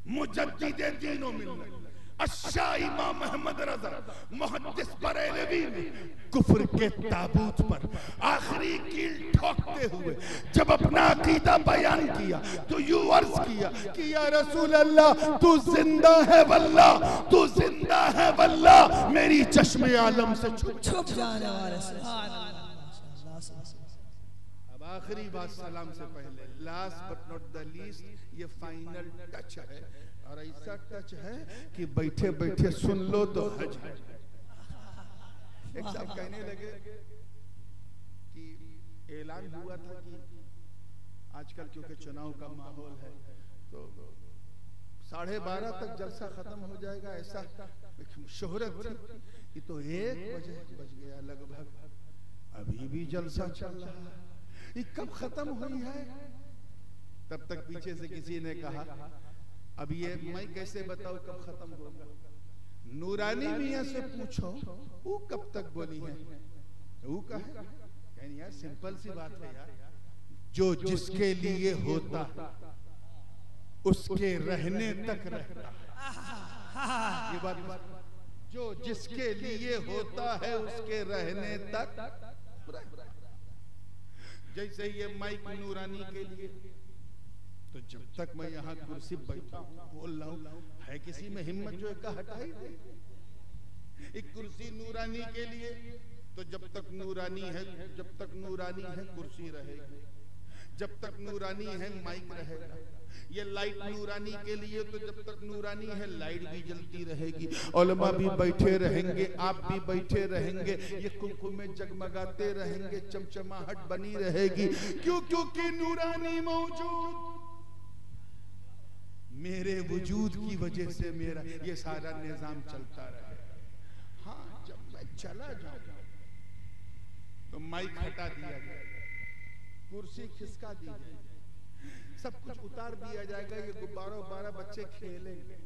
मुजद्दिदे दीन व मिल्लत अश्शा इमाम अहमद रज़ा मुहद्दिस बरेलवी ने कुफ्र के ताबूत पर आखिरी कील ठोकते हुए जब अपना अकीदा बयान किया तो यूं अर्ज किया कि या रसूल अल्लाह तू जिंदा है वल्लाह, तू जिंदा है वल्लाह, मेरी चश्मे आलम से छुप जाने वाले। सुभान अल्लाह। अब आखिरी बात सलाम से पहले, last but not the least, ये फाइनल टच है और ऐसा टच है कि बैठे बैठे सुन लो तो हज है। एक साहब कहने लगे कि ऐलान हुआ था कि आजकल क्योंकि चुनाव का माहौल है तो 12:30 तक जलसा खत्म हो जाएगा, ऐसा शोहरत थी कि तो 1 बजे बज गया लगभग, अभी भी जलसा चल रहा है, ये कब खत्म हुई है? तब तक पीछे से किसी ने कहा अब ये मैं कैसे बताऊं कब खत्म होगा? नूरानी मियां से पूछो वो कब तक बोली है। वो कहे यानी यार सिंपल सी बात है यार, जो जिसके लिए होता उसके रहने तक रहता है। ये बात, जो जिसके लिए होता है उसके रहने तक। जैसे ये माइक नूरानी के लिए, तो जब तक मैं यहाँ कुर्सी बैठा बोल रहा हूँ, है किसी में हिम्मत जो एक हटाई दे? एक कुर्सी नूरानी के लिए, तो जब तक नूरानी है, जब तक नूरानी है कुर्सी रहेगी, जब तक नूरानी है माइक रहेगा। ये लाइट नूरानी के लिए, तो जब तक नूरानी है लाइट भी जलती रहेगी, उलमा भी बैठे रहेंगे, आप भी बैठे रहेंगे, ये कुमकुम में जगमगाते रहेंगे, चमचमाहट बनी रहेगी। क्यों? क्योंकि नूरानी मौजूद, मेरे वजूद की वजह से मेरा ये सारा निजाम चलता रहे। हाँ, जब मैं चला जाऊं तो माइक हटा दिया जाएगा, कुर्सी खिसका दी जाएगी, सब कुछ उतार दिया जाएगा, ये गुब्बारों 12 बच्चे खेलेंगे,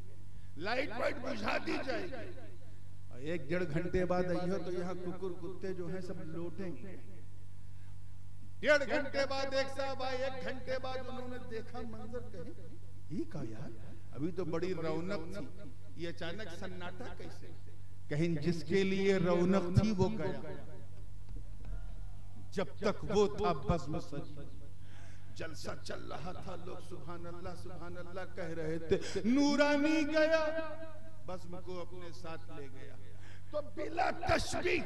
लाइट वाइट बुझा दी जाएगी। और 1-1.5 घंटे बाद आइयो तो यहाँ कुकुर कुत्ते जो हैं सब लौटेंगे। 1.5 घंटे बाद एक साहब आए, 1 घंटे बाद उन्होंने देखा मंजर, कहे ये का यार अभी तो बड़ी रौनक थी, ये अचानक सन्नाटा कैसे? कहीं जिसके लिए रौनक थी वो गया, जब तक वो था बज़्म सजी, जलसा चल रहा था, लोग सुभान अल्लाह कह रहे थे, नूरानी गया बज़्म को अपने साथ ले गया। तो बिला तशबीह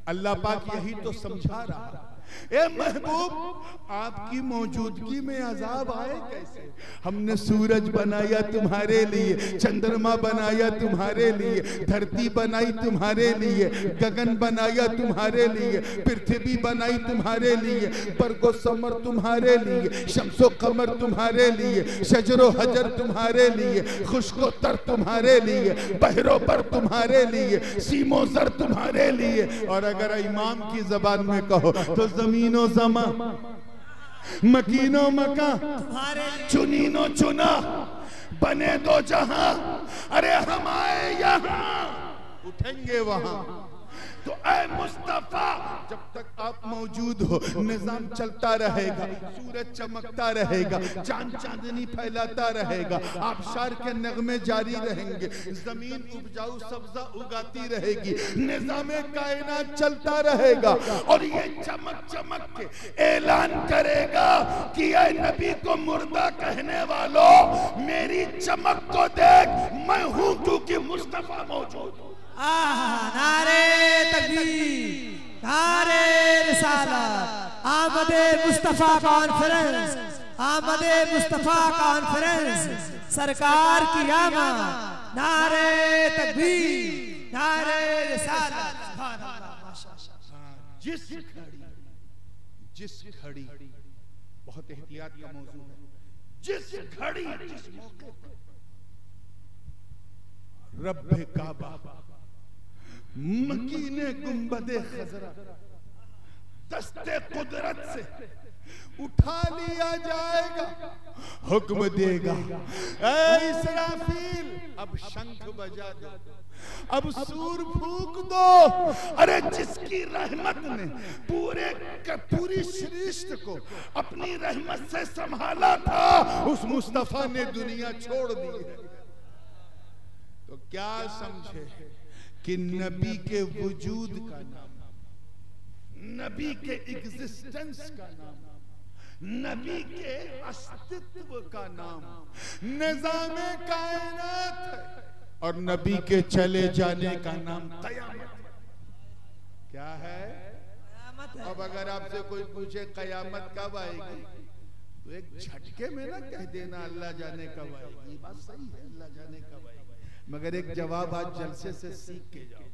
अल्लाह पाक यही तो समझा रहा, ए महबूब आपकी मौजूदगी में अजाब आए कैसे? हमने सूरज बनाया तुम्हारे लिए, चंद्रमा बनाया तुम्हारे लिए, धरती बनाई तुम्हारे लिए, गगन बनाया तुम्हारे लिए, पृथ्वी बनाई तुम्हारे लिए, बरगो समर तुम्हारे लिए, शम्सो कमर तुम्हारे लिए, शजरो हजर तुम्हारे लिए, खुश्को तर तुम्हारे लिए, बहरो पर तुम्हारे लिए, सीमो जर तुम्हारे लिए। और अगर इमाम की जबान में कहो तो जमीनो जमा, मकीनो मका, चुनीनो चुना, बने दो जहां, अरे हम आए यहां उठेंगे वहां। तो ऐ मुस्तफा जब तक आप मौजूद हो निजाम चलता रहेगा, सूरज चमकता रहेगा, चांद चांदनी फैलाता रहेगा, आबशार के नगमे जारी रहेंगे, जमीन उपजाऊ सब्जा उगाती रहेगी, निजामे कायनात चलता रहेगा। और ये चमक चमक के ऐलान करेगा कि ऐ नबी को मुर्दा कहने वालों, मेरी चमक को देख, मैं हूं क्योंकि मुस्तफा मौजूद हूं। नारे तकबीर, नारे रिसालत, आमदे मुस्तफा कॉन्फ्रेंस, आमदे मुस्तफा कॉन्फ्रेंस, सरकार की आमद, नारे तकबीर, नारे रिसालत। जिस घड़ी, बहुत एहतियात का मौजू है, जिस घड़ी जिस मौके पर रब्बे काबा मकीने गुंबदे खजरा दस्ते कुदरत से उठा लिया जाएगा, हुक्म देगा, ऐ इसराफील अब शंख बजा दो, अब सूर फूंक दो। अरे जिसकी रहमत ने पूरी सृष्टि को अपनी रहमत से संभाला था, उस मुस्तफा ने दुनिया छोड़ दी है। तो क्या समझे कि नबी के वजूद का नाम, नबी के एग्जिस्टेंस का नाम, नबी के अस्तित्व का नाम निज़ामे कायनात है, और नबी के चले जाने का नाम क़यामत। क्या है? अब अगर आपसे कोई पूछे क़यामत कब आएगी, तो एक झटके में ना कह देना अल्लाह जाने कब आएगी। ये बात सही है, अल्लाह जाने कब आएगी, मगर एक जवाब आज जलसे से सीख के जाओ।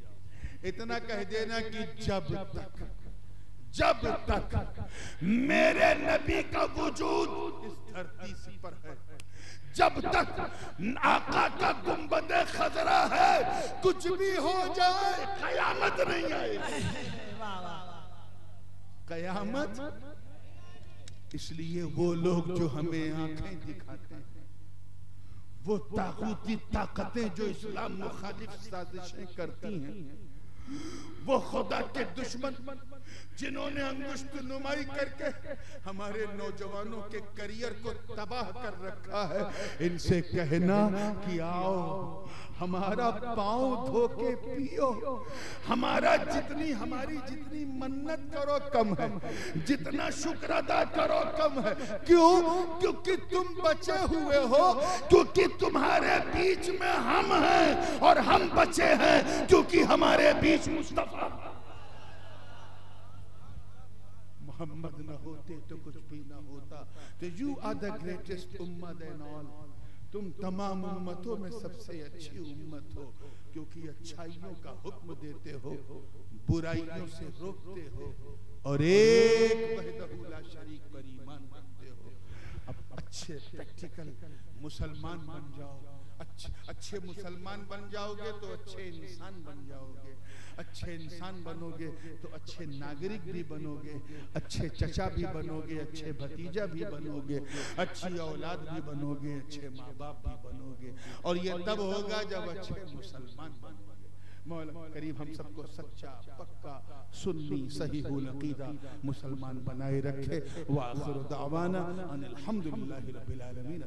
इतना कह देना कि जब तक मेरे नबी का वजूद इस धरती पर है, जब तक आका का गुंबदे खजरा है, कुछ भी हो जाए कयामत नहीं आएगी। कयामत इसलिए वो लोग जो हमें आंखें दिखाते हैं, वो ताकूती ताकतें जो इस्लाम मुखालिफ साजिशें करती हैं, वो खुदा के दुश्मन जिन्होंने अंगुष्ठ नुमाई करके हमारे नौजवानों के करियर को तबाह कर रखा है, इनसे कहना कि आओ हमारा पांव धो के पियो, हमारी जितनी मन्नत करो कम है, जितना शुक्र अदा करो कम है। क्यों? क्योंकि तुम बचे हुए हो, क्योंकि तुम्हारे बीच में हम हैं, और हम बचे हैं क्योंकि हमारे बीच मुस्तफा मोहम्मद न होते तो कुछ भी न होता। तो यू आर द ग्रेटेस्ट उम्मत एंड ऑल, तुम तमाम उम्मतों में सबसे अच्छी उम्मत हो, क्योंकि अच्छाइयों का हुक्म देते हो, बुराइयों से रोकते हो, और एक वहदहू ला शरीक पर ईमान रखते हो। अब अच्छे प्रैक्टिकल मुसलमान बन जाओ, अच्छे मुसलमान बन जाओगे तो अच्छे इंसान बन जाओगे, अच्छे इंसान बनोगे तो अच्छे नागरिक भी बनोगे, अच्छे चचा भी बनोगे, अच्छे भतीजा भी बनोगे, अच्छी औलाद भी बनोगे, अच्छे माँ बाप भी बनोगे, और ये तब होगा जब अच्छे मुसलमान बनोगे। मौला करीम हम सबको सच्चा पक्का सुन्नी सहीहुल अकीदा मुसलमान बनाए रखे। व आखिर दावाना अनिल हम्दुलिल्लाहि रब्बिल आलमीन।